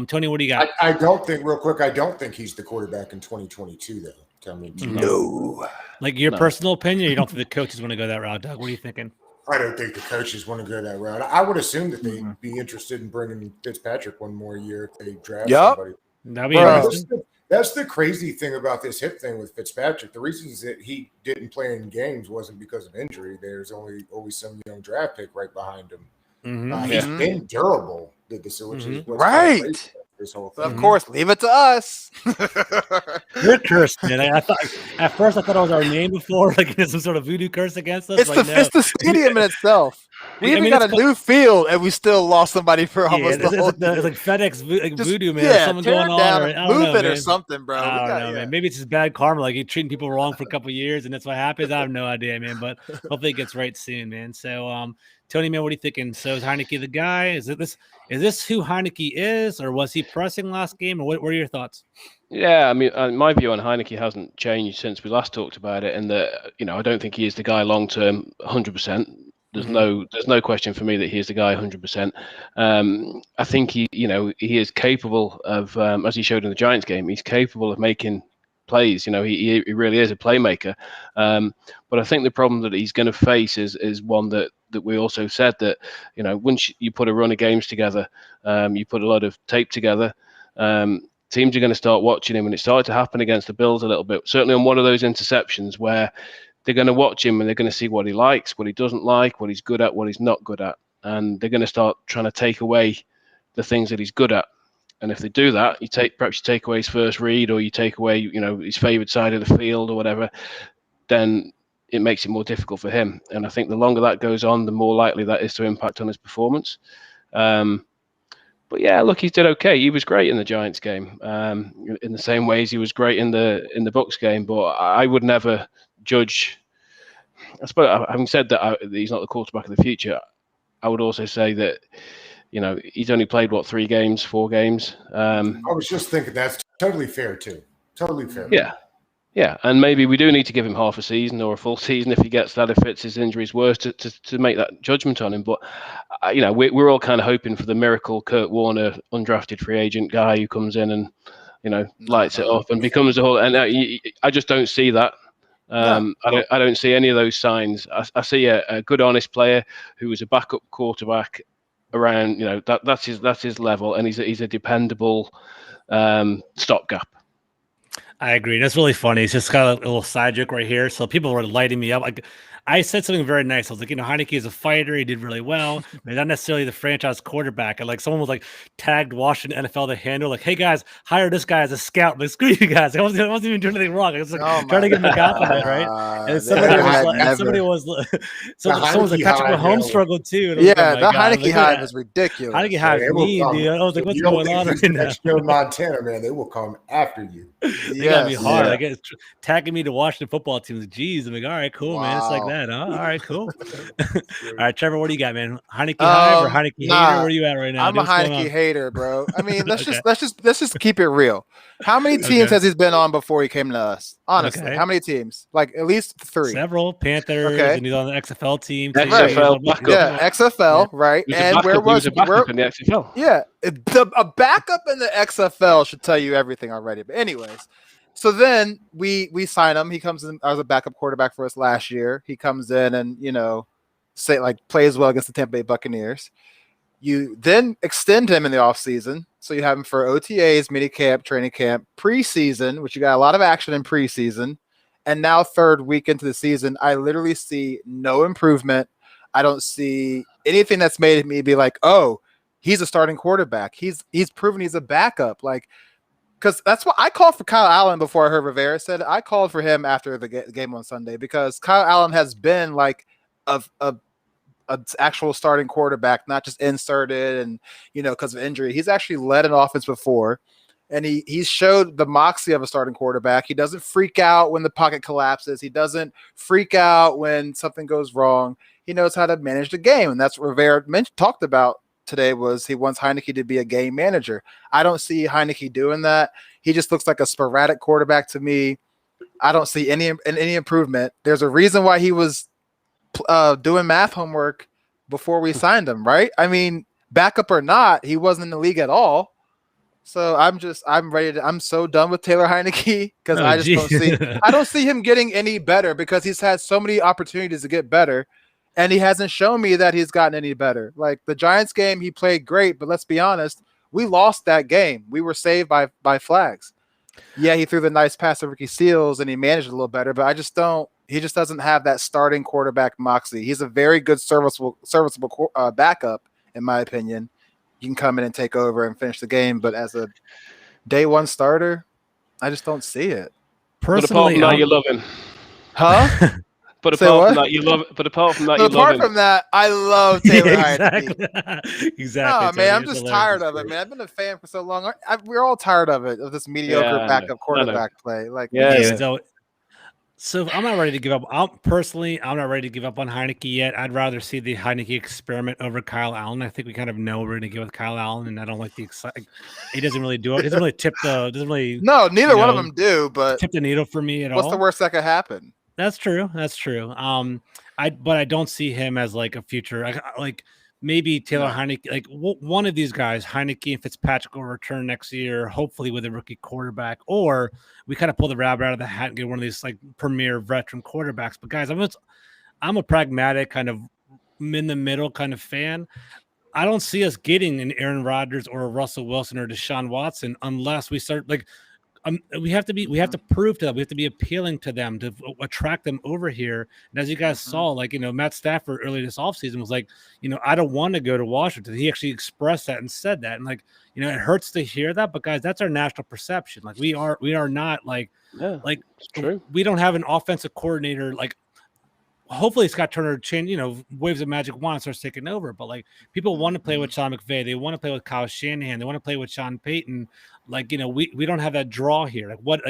Tony, what do you got? I don't think he's the quarterback in 2022, though. Tell me. No. Like, your personal opinion, or you don't think the coaches want to go that route, Doug? What are you thinking? I don't think the coaches want to go that route. I would assume that they'd be interested in bringing Fitzpatrick one more year if they draft somebody. That'd be interesting. That's the crazy thing about this hip thing with Fitzpatrick. The reasons that he didn't play in games wasn't because of injury. There's always some young draft pick right behind him. He's been durable. Right. This whole thing. Of course, leave it to us. You're cursed, man. At first I thought it was our name before, like some sort of voodoo curse against us. It's the stadium in itself. We even got a new field, and we still lost somebody for almost the whole. It's like FedEx voodoo, man. Yeah, something going on, move it or something, bro. I don't know, man. Maybe it's just bad karma, like you're treating people wrong for a couple of years, and that's what happens. I have no idea, man. But hopefully it gets right soon, man. So, Tony, man, what are you thinking? So is Heineke the guy? Is this who Heineke is, or was he pressing last game, or what are your thoughts? Yeah, I mean, my view on Heineke hasn't changed since we last talked about it, and that I don't think he is the guy long term, 100%. There's no question for me that he is the guy 100%. I think he is capable of, as he showed in the Giants game, he's capable of making plays. He really is a playmaker. But I think the problem that he's going to face is one that we also said that, once you put a run of games together, you put a lot of tape together, teams are going to start watching him. And it started to happen against the Bills a little bit, certainly on one of those interceptions where they're going to watch him and they're going to see what he likes, what he doesn't like, what he's good at, what he's not good at. And they're going to start trying to take away the things that he's good at. And if they do that, perhaps you take away his first read, or you take away, his favored side of the field or whatever, then it makes it more difficult for him. And I think the longer that goes on, the more likely that is to impact on his performance. But yeah, look, he did okay. He was great in the Giants game, in the same ways he was great in the Bucs game. But I would never judge. I suppose, having said that, he's not the quarterback of the future, I would also say that he's only played 4 games. I was just thinking that's totally fair too. Totally fair. Yeah, and maybe we do need to give him half a season or a full season if he gets that, if it's his injuries worse, to make that judgment on him. But we're all kind of hoping for the miracle Kurt Warner, undrafted free agent guy who comes in and lights it up and becomes a whole. And I just don't see that. I don't see any of those signs. I see a good, honest player who is a backup quarterback around. That's his level, and he's a dependable stopgap. I agree. That's really funny. It's just got a little side joke right here. So people were lighting me up. Like, I said something very nice. I was like, Heineke is a fighter. He did really well. But not necessarily the franchise quarterback. And like someone was like tagged Washington NFL the handle, like, hey guys, hire this guy as a scout. Like, screw you guys. I wasn't even doing anything wrong. I was like trying to get him a compliment, right? And somebody was like, Patrick Mahomes struggled too. And the Heineke hive is ridiculous. Heineke hive is mean, dude. I was like, what's going on right now? Montana, man, they will come after you. They gotta be hard. I guess tagging me to Washington football teams. Jeez, I'm like, all right, cool, man. It's like that. Huh? All right, cool. All right, Trevor, what do you got, man? Heineke hive or Heineke hater? Where are you at right now? I'm a Heineke hater, bro. I mean, let's just keep it real. How many teams has he been on before he came to us? Honestly, how many teams? Like at least 3. Several. Panthers. Okay. And he's on the XFL team. XFL backup. Yeah, XFL, right? And where was he? Backup in the XFL? Yeah, a backup in the XFL should tell you everything already. But anyways. So then we sign him. He comes in as a backup quarterback for us last year. He comes in and plays well against the Tampa Bay Buccaneers. You then extend him in the offseason. So you have him for OTAs, minicamp, training camp, preseason, which you got a lot of action in preseason. And now 3rd week into the season, I literally see no improvement. I don't see anything that's made me be like, oh, he's a starting quarterback. He's proven he's a backup. Like, because that's what I called for Kyle Allen before I heard Rivera said it. I called for him after the game on Sunday because Kyle Allen has been like a actual starting quarterback, not just inserted and because of injury. He's actually led an offense before, and he showed the moxie of a starting quarterback. He doesn't freak out when the pocket collapses. He doesn't freak out when something goes wrong. He knows how to manage the game, and that's what Rivera talked about today. Was he wants Heineke to be a game manager. I don't see Heineke doing that. He just looks like a sporadic quarterback to me. I don't see any improvement. There's a reason why he was doing math homework before we signed him, right? I mean, backup or not, he wasn't in the league at all. So I'm so done with Taylor Heineke because I don't see him getting any better because he's had so many opportunities to get better. And he hasn't shown me that he's gotten any better. Like the Giants game, he played great, but let's be honest, we lost that game. We were saved by flags. Yeah, he threw the nice pass to Ricky Seals and he managed it a little better, but he just doesn't have that starting quarterback moxie. He's a very good serviceable backup, in my opinion. You can come in and take over and finish the game, but as a day one starter, I just don't see it. Personally, but apart from that, you love him. Huh? But apart from that, you love it. But apart from that, you love him. Apart from that, I love Taylor Heineke. Exactly. Oh, man, I'm just tired of it, man. I've been a fan for so long. We're all tired of it, of this mediocre backup quarterback play. Like, So I'm not ready to give up. I'm not ready to give up on Heineke yet. I'd rather see the Heineke experiment over Kyle Allen. I think we kind of know we're going to go with Kyle Allen, and I don't like the excitement. He doesn't really do it. He doesn't really No, neither one of them do. But tip the needle for me at all. What's the worst that could happen? That's true. That's true. But I don't see him as like a future. Like maybe Taylor Heineke, like one of these guys, Heineke and Fitzpatrick will return next year, hopefully with a rookie quarterback, or we kind of pull the rabbit out of the hat and get one of these like premier veteran quarterbacks. But guys, I'm a pragmatic kind of in the middle kind of fan. I don't see us getting an Aaron Rodgers or a Russell Wilson or Deshaun Watson unless we start like we have to prove to them, we have to be appealing to them to attract them over here. And as you guys saw, like, Matt Stafford earlier this offseason was like, I don't want to go to Washington. He actually expressed that and said that. And like, it hurts to hear that, but guys, that's our national perception. Like we are not like, it's true. We don't have an offensive coordinator. Like, hopefully Scott Turner waves a magic wand and starts taking over. But like people want to play with Sean McVay, they want to play with Kyle Shanahan, they want to play with Sean Payton. Like, we don't have that draw here. Like what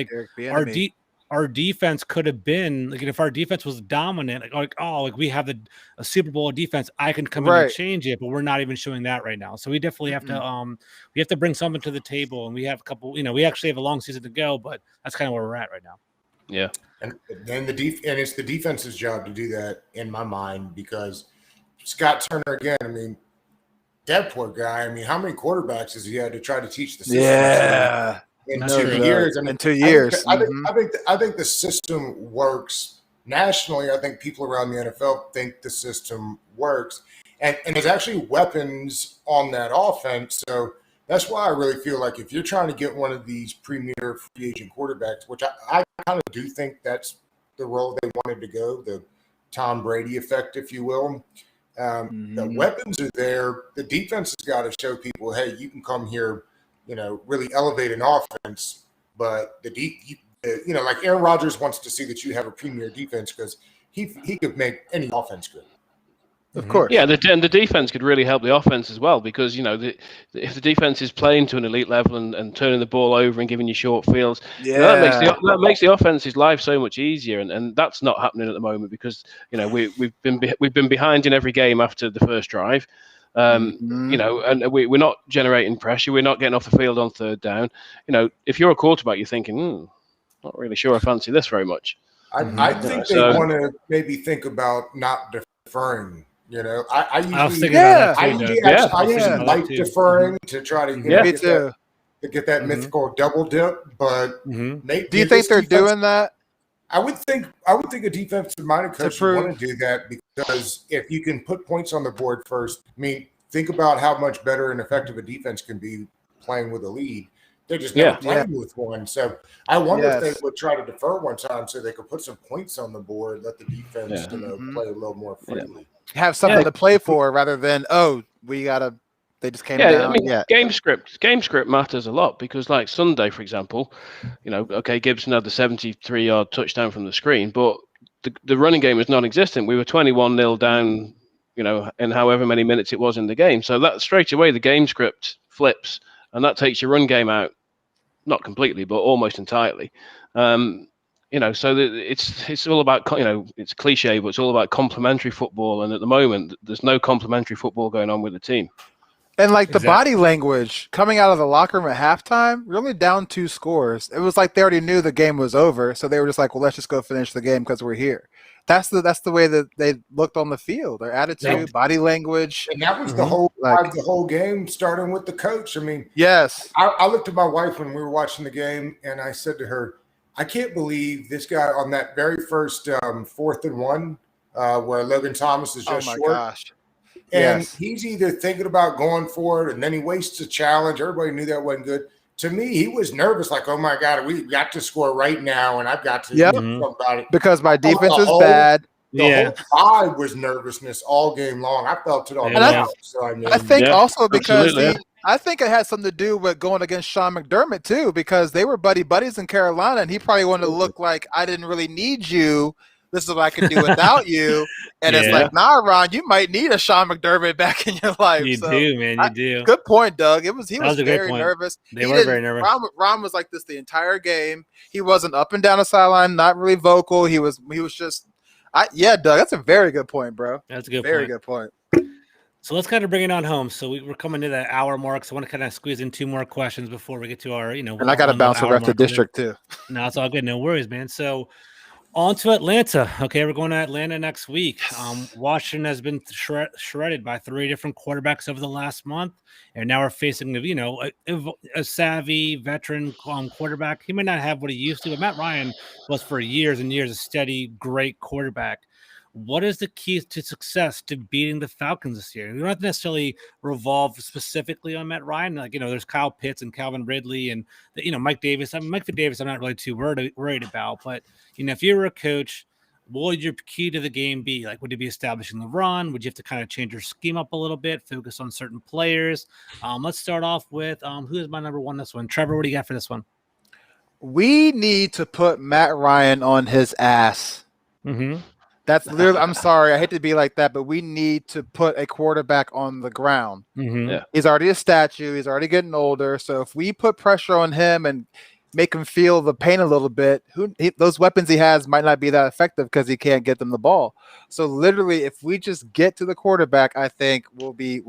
our defense could have been like if our defense was dominant, like we have a Super Bowl defense, I can come in and change it, but we're not even showing that right now. So we definitely have to bring something to the table, and we have a couple, we actually have a long season to go, but that's kind of where we're at right now. Yeah. And then it's the defense's job to do that in my mind, because Scott Turner, again, I mean, that poor guy, I mean, how many quarterbacks has he had to try to teach the system? Yeah. In 2 years. I mean, in 2 years. I think the system works nationally. I think people around the NFL think the system works. And there's actually weapons on that offense. So that's why I really feel like if you're trying to get one of these premier free agent quarterbacks, which I kind of do think that's the role they wanted to go, the Tom Brady effect, if you will. The weapons are there. The defense has got to show people, hey, you can come here, really elevate an offense. But like Aaron Rodgers wants to see that you have a premier defense because he could make any offense good. Of course. Yeah, and the defense could really help the offense as well, because if the defense is playing to an elite level and turning the ball over and giving you short fields, that makes the offense's life so much easier, and that's not happening at the moment because we've been behind in every game after the first drive, and we're not generating pressure, we're not getting off the field on third down. If you're a quarterback, you're thinking, not really sure I fancy this very much. I think they want to maybe think about not deferring. I usually like deferring to try to get that mythical double dip. But do you think they're doing that? I would think a defensive-minded coach would want to do that, because if you can put points on the board first, I mean, think about how much better and effective a defense can be playing with a lead. They're just never playing with one. So I wonder if they would try to defer one time so they could put some points on the board, let the defense play a little more freely. Have something to play for rather than they just came down. I mean, game script matters a lot, because like Sunday, for example, Gibson had the 73-yard touchdown from the screen, but the running game was non-existent. We were 21-0 down, in however many minutes it was in the game. So that straight away the game script flips, and that takes your run game out, not completely, but almost entirely. So it's all about, it's cliche, but it's all about complementary football. And at the moment, there's no complementary football going on with the team. And like the body language coming out of the locker room at halftime, we're only down 2 scores. It was like they already knew the game was over, so they were just like, well, let's just go finish the game because we're here. That's the way that they looked on the field. Their attitude, body language. And that was the whole game, starting with the coach. I mean, yes. I looked at my wife when we were watching the game, and I said to her, I can't believe this guy on that very first 4th and 1 where Logan Thomas is just short. Oh, my gosh. And he's either thinking about going for it, and then he wastes a challenge. Everybody knew that wasn't good. To me, he was nervous, like, oh, my God, we've got to score right now, and I've got to do somebody. Because my defense is bad. The whole side was nervousness all game long. I felt it all game. So, I think also because I think it had something to do with going against Sean McDermott, too, because they were buddies in Carolina, and he probably wanted to look like, I didn't really need you. This is what I can do without you. And it's like, nah, Ron, you might need a Sean McDermott back in your life. You do, man. You do. Good point, Doug. He was very nervous. They were very nervous. Ron was like this the entire game. He wasn't up and down the sideline, not really vocal. He was just Doug, that's a very good point, bro. That's a good very good point. So let's kind of bring it on home. So we're coming to that hour mark. So I want to kind of squeeze in 2 more questions before we get to our, And I got to bounce over after district too. No, it's all good. No worries, man. So On to Atlanta. Okay, we're going to Atlanta next week. Washington has been shredded by 3 different quarterbacks over the last month, and now we're facing, a savvy veteran quarterback. He may not have what he used to, but Matt Ryan was for years and years a steady, great quarterback. What is the key to success to beating the Falcons this year? We don't have to necessarily revolve specifically on Matt Ryan. There's Kyle Pitts and Calvin Ridley and Mike Davis. Mike Davis, I'm not really too worried about, but if you were a coach, what would your key to the game be? Like, would it be establishing the run? Would you have to kind of change your scheme up a little bit, focus on certain players? Let's start off with who is my number one this one? Trevor, what do you got for this one? We need to put Matt Ryan on his ass. Mm-hmm. That's literally, I'm sorry, I hate to be like that, but we need to put a quarterback on the ground. Mm-hmm. Yeah. He's already a statue. He's already getting older. So if we put pressure on him and make him feel the pain a little bit, those weapons he has might not be that effective because he can't get them the ball. So literally, if we just get to the quarterback, I think we'll be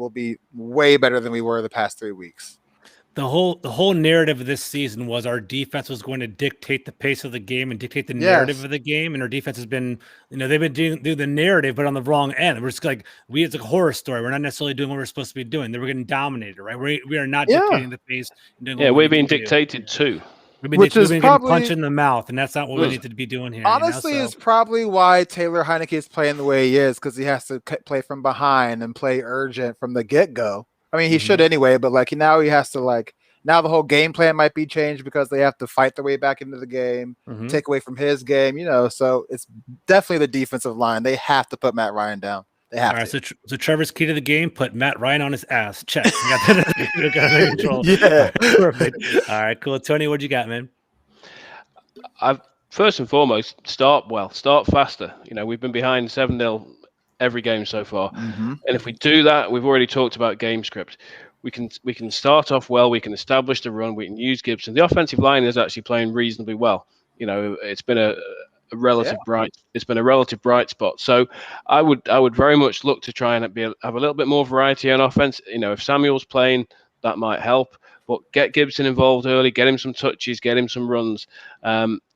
way better than we were the past 3 weeks. The whole narrative of this season was our defense was going to dictate the pace of the game and dictate the narrative of the game. And our defense has been, they've been doing the narrative, but on the wrong end. We're just it's like a horror story. We're not necessarily doing what we're supposed to be doing. They were getting dominated, right? We are not dictating the pace. We're being dictated too. We've been getting punched in the mouth, and that's not what we need to be doing here. Honestly, it's probably why Taylor Heineke is playing the way he is, because he has to play from behind and play urgent from the get-go. I mean, he should anyway, but now he has to now the whole game plan might be changed because they have to fight their way back into the game, take away from his game, so it's definitely the defensive line. They have to put Matt Ryan down. They have to. All right, so Trevor's key to the game, put Matt Ryan on his ass. Check. We got that control. Yeah. Perfect. All right, cool. Tony, what you got, man? First and foremost, start faster. We've been behind 7-0 every game so far. And if we do that, we've already talked about game script. We can start off well. We can establish the run. We can use Gibson. The offensive line is actually playing reasonably well. It's been a relative bright spot. So I would very much look to try and have a little bit more variety on offense. If Samuel's playing, that might help. But get Gibson involved early, get him some touches, get him some runs.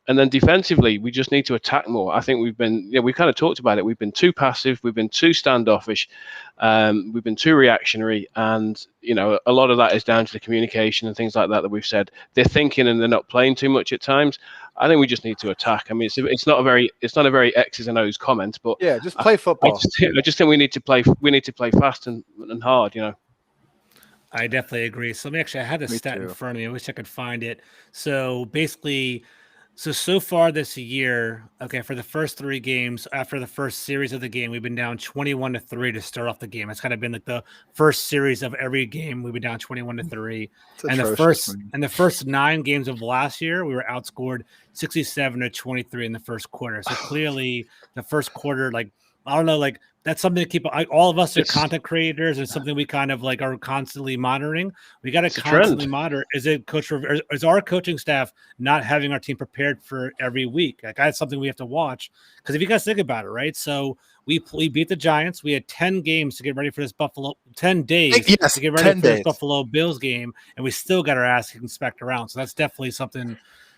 And then defensively, we just need to attack more. I think we've kind of talked about it. We've been too passive. We've been too standoffish. We've been too reactionary. And, a lot of that is down to the communication and things like that we've said. They're thinking and they're not playing too much at times. I think we just need to attack. I mean, it's not a very X's and O's comment, but yeah, just play football. I just think we need to play fast and hard, I definitely agree. So I had this stat in front of me. I wish I could find it. So basically, so far this year, for the first 3 games, after the first series of the game, we've been down 21-3 to start off the game. It's kind of been like the first series of every game. We've been down 21-3. And the first 9 games of last year, we were outscored 67-23 in the first quarter. So clearly the first quarter, I don't know, that's something to keep. All of us are content creators, and something we kind of are constantly monitoring. We got to constantly monitor. Is our coaching staff not having our team prepared for every week? That's something we have to watch, because if you guys think about it, right? So we beat the Giants. We had 10 games to get ready for this 10 days to get ready for this Buffalo Bills game, and we still got our ass kicked around. So that's definitely something.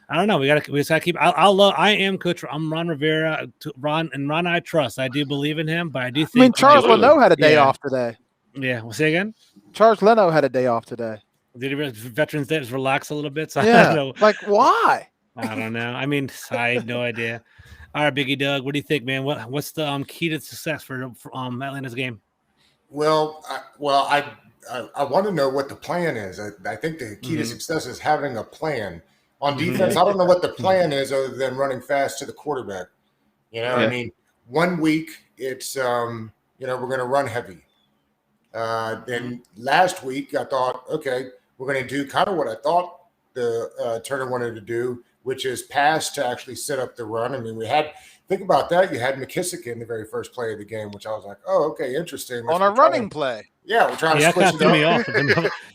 I don't know. We just gotta keep. I am Coach. I'm Ron Rivera. Ron I trust. I do believe in him, but I do think. Charles Leno had a day off today. Yeah, we'll say again. Charles Leno had a day off today. Did he Veterans Day just relax a little bit? So yeah. I don't know. Why? I don't know. I mean, I have no idea. All right, Biggie Doug, what do you think, man? What's the key to success for Atlanta's game? Well, I want to know what the plan is. I think the key to success is having a plan. On defense, I don't know what the plan is other than running fast to the quarterback. I mean, 1 week it's we're going to run heavy. Then last week I thought, okay, we're going to do kind of what I thought the Turner wanted to do, which is pass to actually set up the run. I mean, think about that. You had McKissick in the very first play of the game, which I was like, oh, okay, interesting. On a running play. Yeah, we're trying to switch it up. And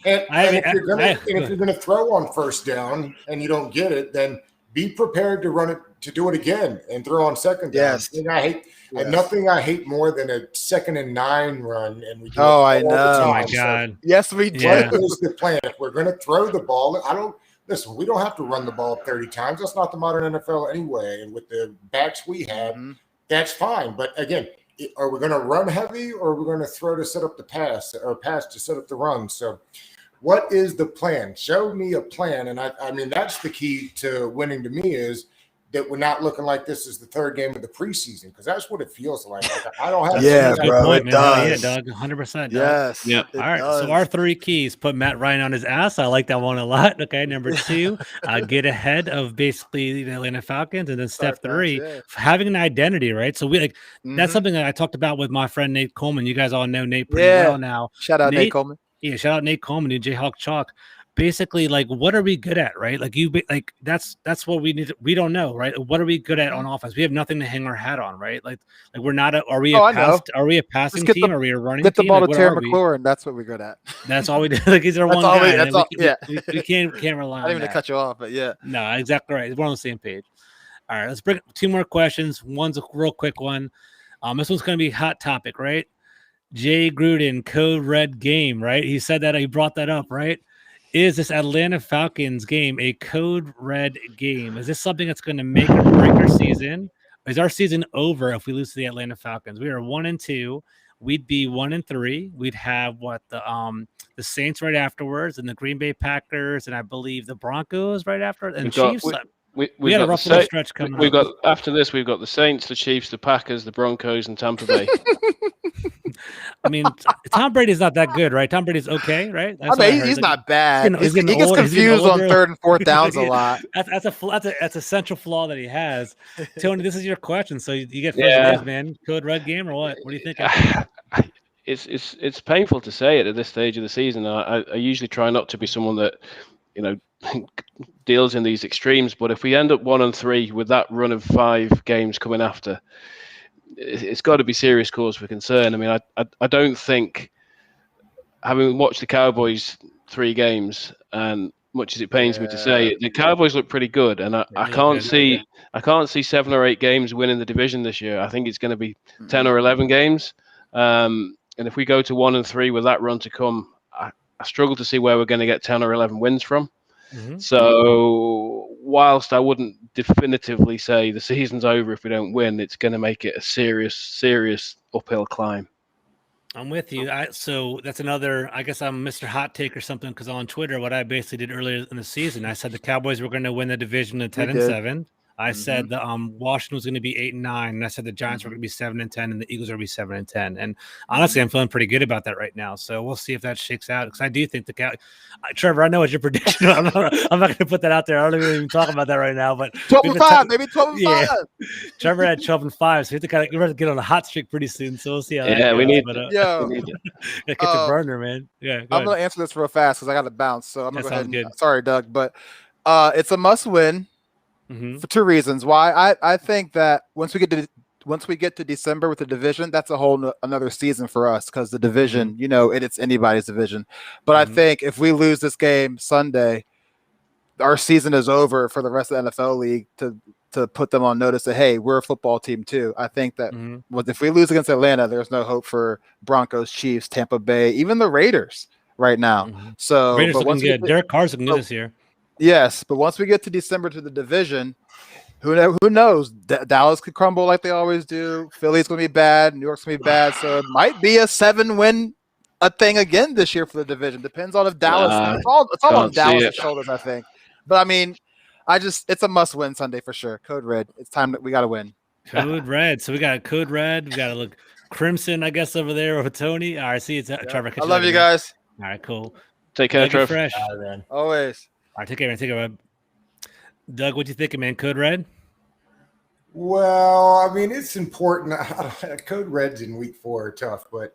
if you're going to throw on first down and you don't get it, then be prepared to run it, to do it again and throw on second down. Yes. Nothing I hate more than a 2nd and 9 run. And we do I know. Oh my God. So, yes, we do. What is the plan? If we're going to throw the ball, listen, we don't have to run the ball 30 times. That's not the modern NFL anyway. And with the backs we have, that's fine. But again, are we going to run heavy, or are we going to throw to set up the pass, or pass to set up the run? So what is the plan? Show me a plan. And I mean, that's the key to winning to me, is that we're not looking like this is the third game of the preseason, because that's what it feels like. I don't have Yeah, good bro, point, it man. does. Yeah, Doug, 100%. Yes. Yeah. All right. So our 3 keys: put Matt Ryan on his ass. I like that one a lot. Okay. Number 2, get ahead of basically the Atlanta Falcons, and then step 3, having an identity, right? So we like that's something that I talked about with my friend Nate Coleman. You guys all know Nate pretty well now. Shout out Nate Coleman. Yeah, shout out Nate Coleman and Jayhawk Chalk. Basically, like, what are we good at, right? Like that's what we need. We don't know, right? What are we good at on offense? We have nothing to hang our hat on, right? Like we're not. Are we a passing team? Are we a running team? Get the ball like, to Terry McLaurin. That's what we're good at. That's all we do. Like he's our one guy. We can't rely on. I didn't even cut you off, but yeah. No, exactly right. We're on the same page. All right, let's bring 2 more questions. One's a real quick one. This one's going to be hot topic, right? Jay Gruden, Code Red game, right? He said that. He brought that up, right? Is this Atlanta Falcons game a Code Red game? Is this something that's going to make or break our season? Is our season over if we lose to the Atlanta Falcons? We are 1-2. We'd be 1-3. We'd have the Saints right afterwards, and the Green Bay Packers, and I believe the Broncos right after, and Chiefs. We got a rough little stretch coming. We've got after this. We've got the Saints, the Chiefs, the Packers, the Broncos, and Tampa Bay. I mean, Tom Brady's not that good, right? Tom Brady's okay, right? That's he's not bad. He gets confused on 3rd and 4th downs a lot. That's a central flaw that he has. Tony, this is your question, so you get first dibs, man. Code Red game or what? What do you think? It's painful to say it at this stage of the season. I usually try not to be someone that deals in these extremes, but if we end up 1-3 with that run of 5 games coming after, it's got to be serious cause for concern. I mean, I don't think, having watched the Cowboys 3 games, and much as it pains me to say, the Cowboys look pretty good, and I can't see 7 or 8 games winning the division this year. I think it's going to be 10 or 11 games, and if we go to 1-3 with that run to come, I struggle to see where we're going to get 10 or 11 wins from. So whilst I wouldn't definitively say the season's over if we don't win, it's going to make it a serious uphill climb. I'm with you. So that's another, I guess I'm Mr. Hot Take or something, because on Twitter, what I basically did earlier in the season, I said the Cowboys were going to win the division at 10-7. I said the Washington was going to be 8-9, and I said the Giants were going to be 7-10, and the Eagles are going to be 7-10. And honestly, I'm feeling pretty good about that right now. So we'll see if that shakes out, because I do think Trevor, I know what your prediction. I'm not going to put that out there. I don't even talk about that right now. But 12-5, maybe 12-5. Yeah. Trevor had 12-5, so we have to get on a hot streak pretty soon. So we'll see how that goes. We need get your burner, man. Yeah, I'm going to answer this real fast because I got to bounce. So I'm going to go ahead. Good. Sorry, Doug, but it's a must-win. For 2 reasons. Why I think that once we get to December with the division, that's a whole another season for us, because the division, it's anybody's division. But I think if we lose this game Sunday, our season is over for the rest of the NFL league to put them on notice that, hey, we're a football team too. I think that if we lose against Atlanta, there's no hope for Broncos, Chiefs, Tampa Bay, even the Raiders right now. So Raiders looking good. Derek Carr's looking good this year. Yes, but once we get to December to the division, who knows? Dallas could crumble like they always do. Philly's going to be bad. New York's going to be bad. So it might be a 7-win thing again this year for the division. Depends on if Dallas. It's all on Dallas' shoulders, I think. But I mean, it's a must-win Sunday for sure. Code Red. It's time that we got to win. Code Red. So we got Code Red. We got to look Crimson, I guess, over there with Tony. All right, see, it's Trevor. I love you guys. All right, cool. Take care, Trevor. Fresh. Always. All right, take care, man. Take care, man. Doug, what you thinking, man? Code Red? Well, I mean, it's important. Code Reds in week 4 are tough, but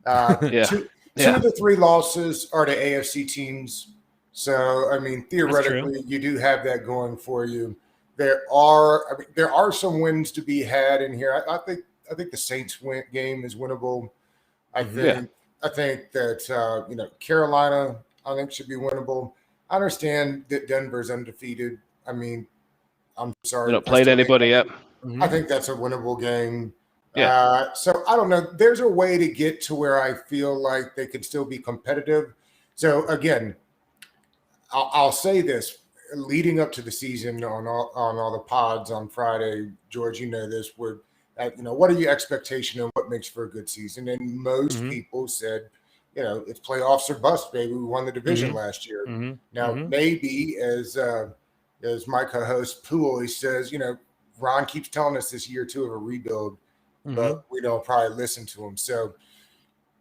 two of the 3 losses are to AFC teams. So, I mean, theoretically, you do have that going for you. There are some wins to be had in here. I think the Saints game is winnable. I think that Carolina, I think, should be winnable. I understand that Denver's undefeated. I mean, I'm sorry. They not played anybody yet. I think that's a winnable game. Yeah. So I don't know. There's a way to get to where I feel like they could still be competitive. So again, I'll say this. leading up to the season on all the pods on Friday, George, you know this, we're at, what are your expectations and what makes for a good season? And most people said, it's playoffs or bust, baby. We won the division last year. Now, maybe as my co-host Pooh always says, Ron keeps telling us this year too of a rebuild, but we don't probably listen to him. So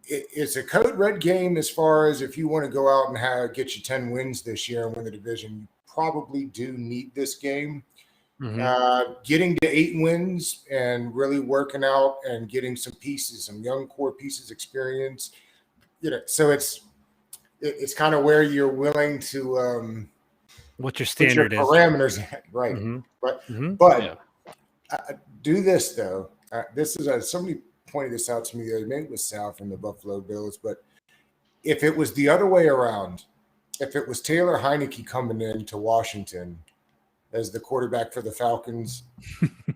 it's a code red game as far as if you want to go out and get you 10 wins this year and win the division, you probably do need this game. Getting to 8 wins and really working out and getting some young core pieces experience, so it's kind of where you're willing to what your standard put your parameters at, right? But do this though. This is somebody pointed this out to me the other day. Maybe it was Sal from the Buffalo Bills, but if it was the other way around, if it was Taylor Heineke coming in to Washington as the quarterback for the Falcons,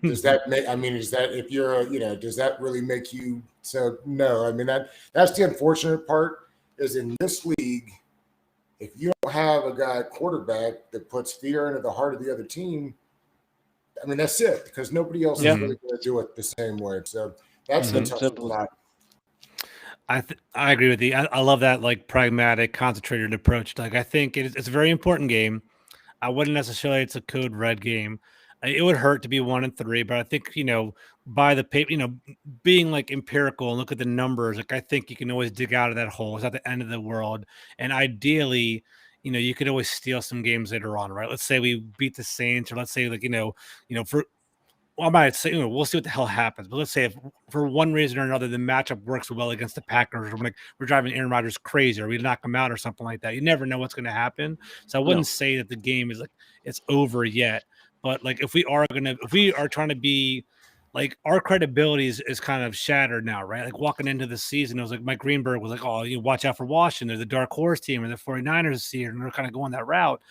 does that make? I mean, is that if you're does that really make you? So no, I mean that's the unfortunate part is in this league, if you don't have a guy quarterback that puts fear into the heart of the other team, I mean that's it because nobody else is really going to do it the same way. So that's the tough spot. I agree with you. I love that like pragmatic, concentrated approach. Like I think it's a very important game. I wouldn't necessarily it's a code red game. It would hurt to be 1-3, but I think by the paper, being like empirical and look at the numbers. Like I think you can always dig out of that hole. It's not the end of the world. And ideally, you could always steal some games later on, right? Let's say we beat the Saints, or let's say like for. Well, I might say we'll see what the hell happens, but let's say if for one reason or another the matchup works well against the Packers, or we're driving Aaron Rodgers crazy, or we knock him out, or something like that. You never know what's going to happen. So I wouldn't say that the game is like it's over yet. But like if we are trying to be like our credibility is kind of shattered now, right? Like walking into the season, it was like Mike Greenberg was like, "Oh, you watch out for Washington. They're the dark horse team, and the 49ers this year, and they're kind of going that route."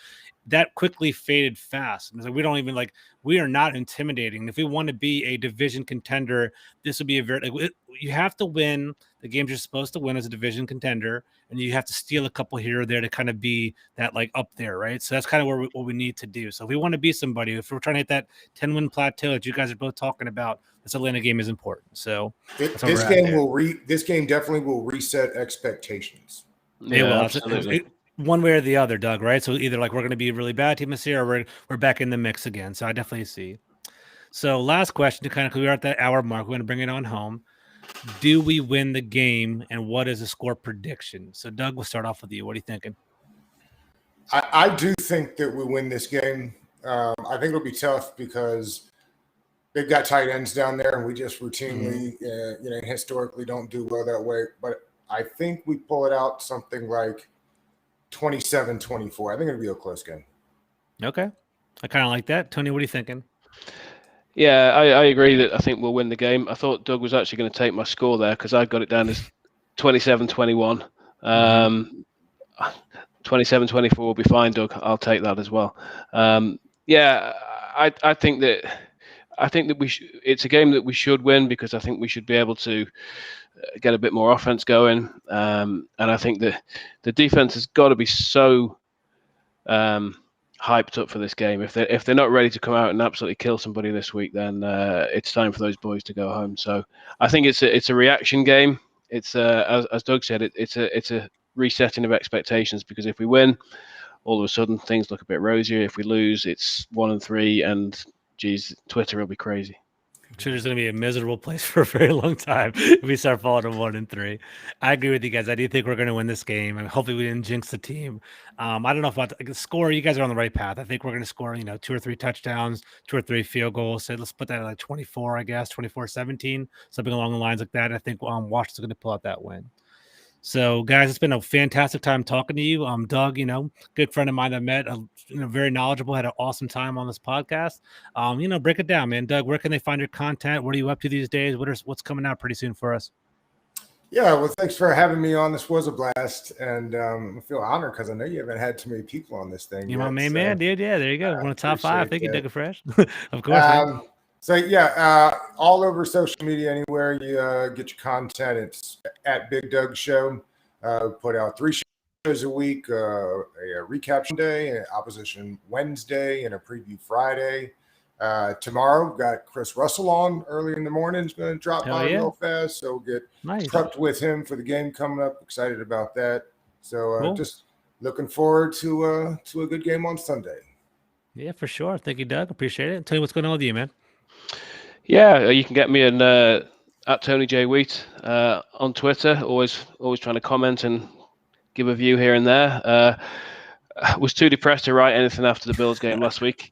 That quickly faded fast. And so we are not intimidating. If we want to be a division contender, this would be you have to win the games you're supposed to win as a division contender, and you have to steal a couple here or there to kind of be that like up there, right? So that's kind of what we need to do. So if we want to be somebody, if we're trying to hit that 10-win plateau that you guys are both talking about, this Atlanta game is important. So this game definitely will reset expectations. Yeah, well, absolutely. One way or the other, Doug, right? So either like we're going to be a really bad team this year, or we're back in the mix again. So I definitely see. So last question to because we're at that hour mark, we're going to bring it on home. Do we win the game, and what is the score prediction? So Doug, we'll start off with you. What are you thinking? I do think that we win this game. I think it'll be tough because they've got tight ends down there, and we just routinely, historically don't do well that way. But I think we pull it out something like 27-24. I think it'll be a close game. Okay. I kind of like that. Tony, what are you thinking? Yeah, I agree that I think we'll win the game. I thought Doug was actually going to take my score there because I got it down as 27-21. 27-24 will be fine, Doug. I'll take that as well. I think that it's a game that we should win because I think we should be able to get a bit more offense going. And I think that the defense has got to be so hyped up for this game. If they're not ready to come out and absolutely kill somebody this week, then it's time for those boys to go home. So I think it's a reaction game. It's as Doug said, it's a resetting of expectations because if we win, all of a sudden things look a bit rosier. If we lose, it's 1-3, and geez, Twitter will be crazy. Twitter's going to be a miserable place for a very long time if we start falling to 1-3. I agree with you guys. I do think we're going to win this game, and hopefully we didn't jinx the team. I don't know about the score. You guys are on the right path. I think we're going to score, 2 or 3 touchdowns, 2 or 3 field goals. So let's put that at like 24, I guess, 24-17, something along the lines like that. I think Washington's going to pull out that win. So, guys, it's been a fantastic time talking to you. Doug, good friend of mine I met, very knowledgeable, had an awesome time on this podcast. Break it down, man. Doug, where can they find your content? What are you up to these days? What's coming out pretty soon for us? Yeah, well, thanks for having me on. This was a blast, and I feel honored because I know you haven't had too many people on this thing. You're my main man, dude. Yeah, there you go. One of the top 5. Thank you, Doug Fresh. Of course. So, all over social media, anywhere you get your content, it's at Big Doug Show. Put out 3 shows shows a week, a recap Sunday, an opposition Wednesday, and a preview Friday. Tomorrow, we've got Chris Russell on early in the morning. He's going to drop by real fast, so we'll get prepped with him for the game coming up. Excited about that. So just looking forward to a good game on Sunday. Yeah, for sure. Thank you, Doug. Appreciate it. Tell you what's going on with you, man. Yeah, you can get me at Tony J Wheat on Twitter. Always trying to comment and give a view here and there. Was too depressed to write anything after the Bills game last week,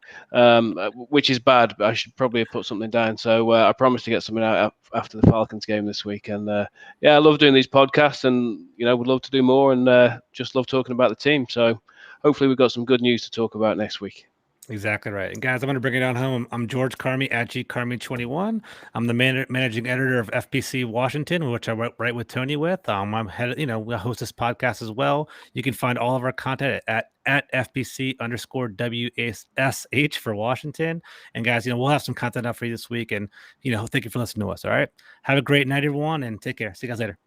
which is bad, but I should probably have put something down. So I promised to get something out after the Falcons game this week. And I love doing these podcasts, and would love to do more, and just love talking about the team. So hopefully we've got some good news to talk about next week. Exactly right. And guys, I'm going to bring it down home. I'm George Carmi at GCarmi21. I'm the managing editor of FPC Washington, which I write with Tony with. I'm head, we host this podcast as well. You can find all of our content at FPC_WSH for Washington. And guys, we'll have some content out for you this week. And, thank you for listening to us. All right. Have a great night, everyone, and take care. See you guys later.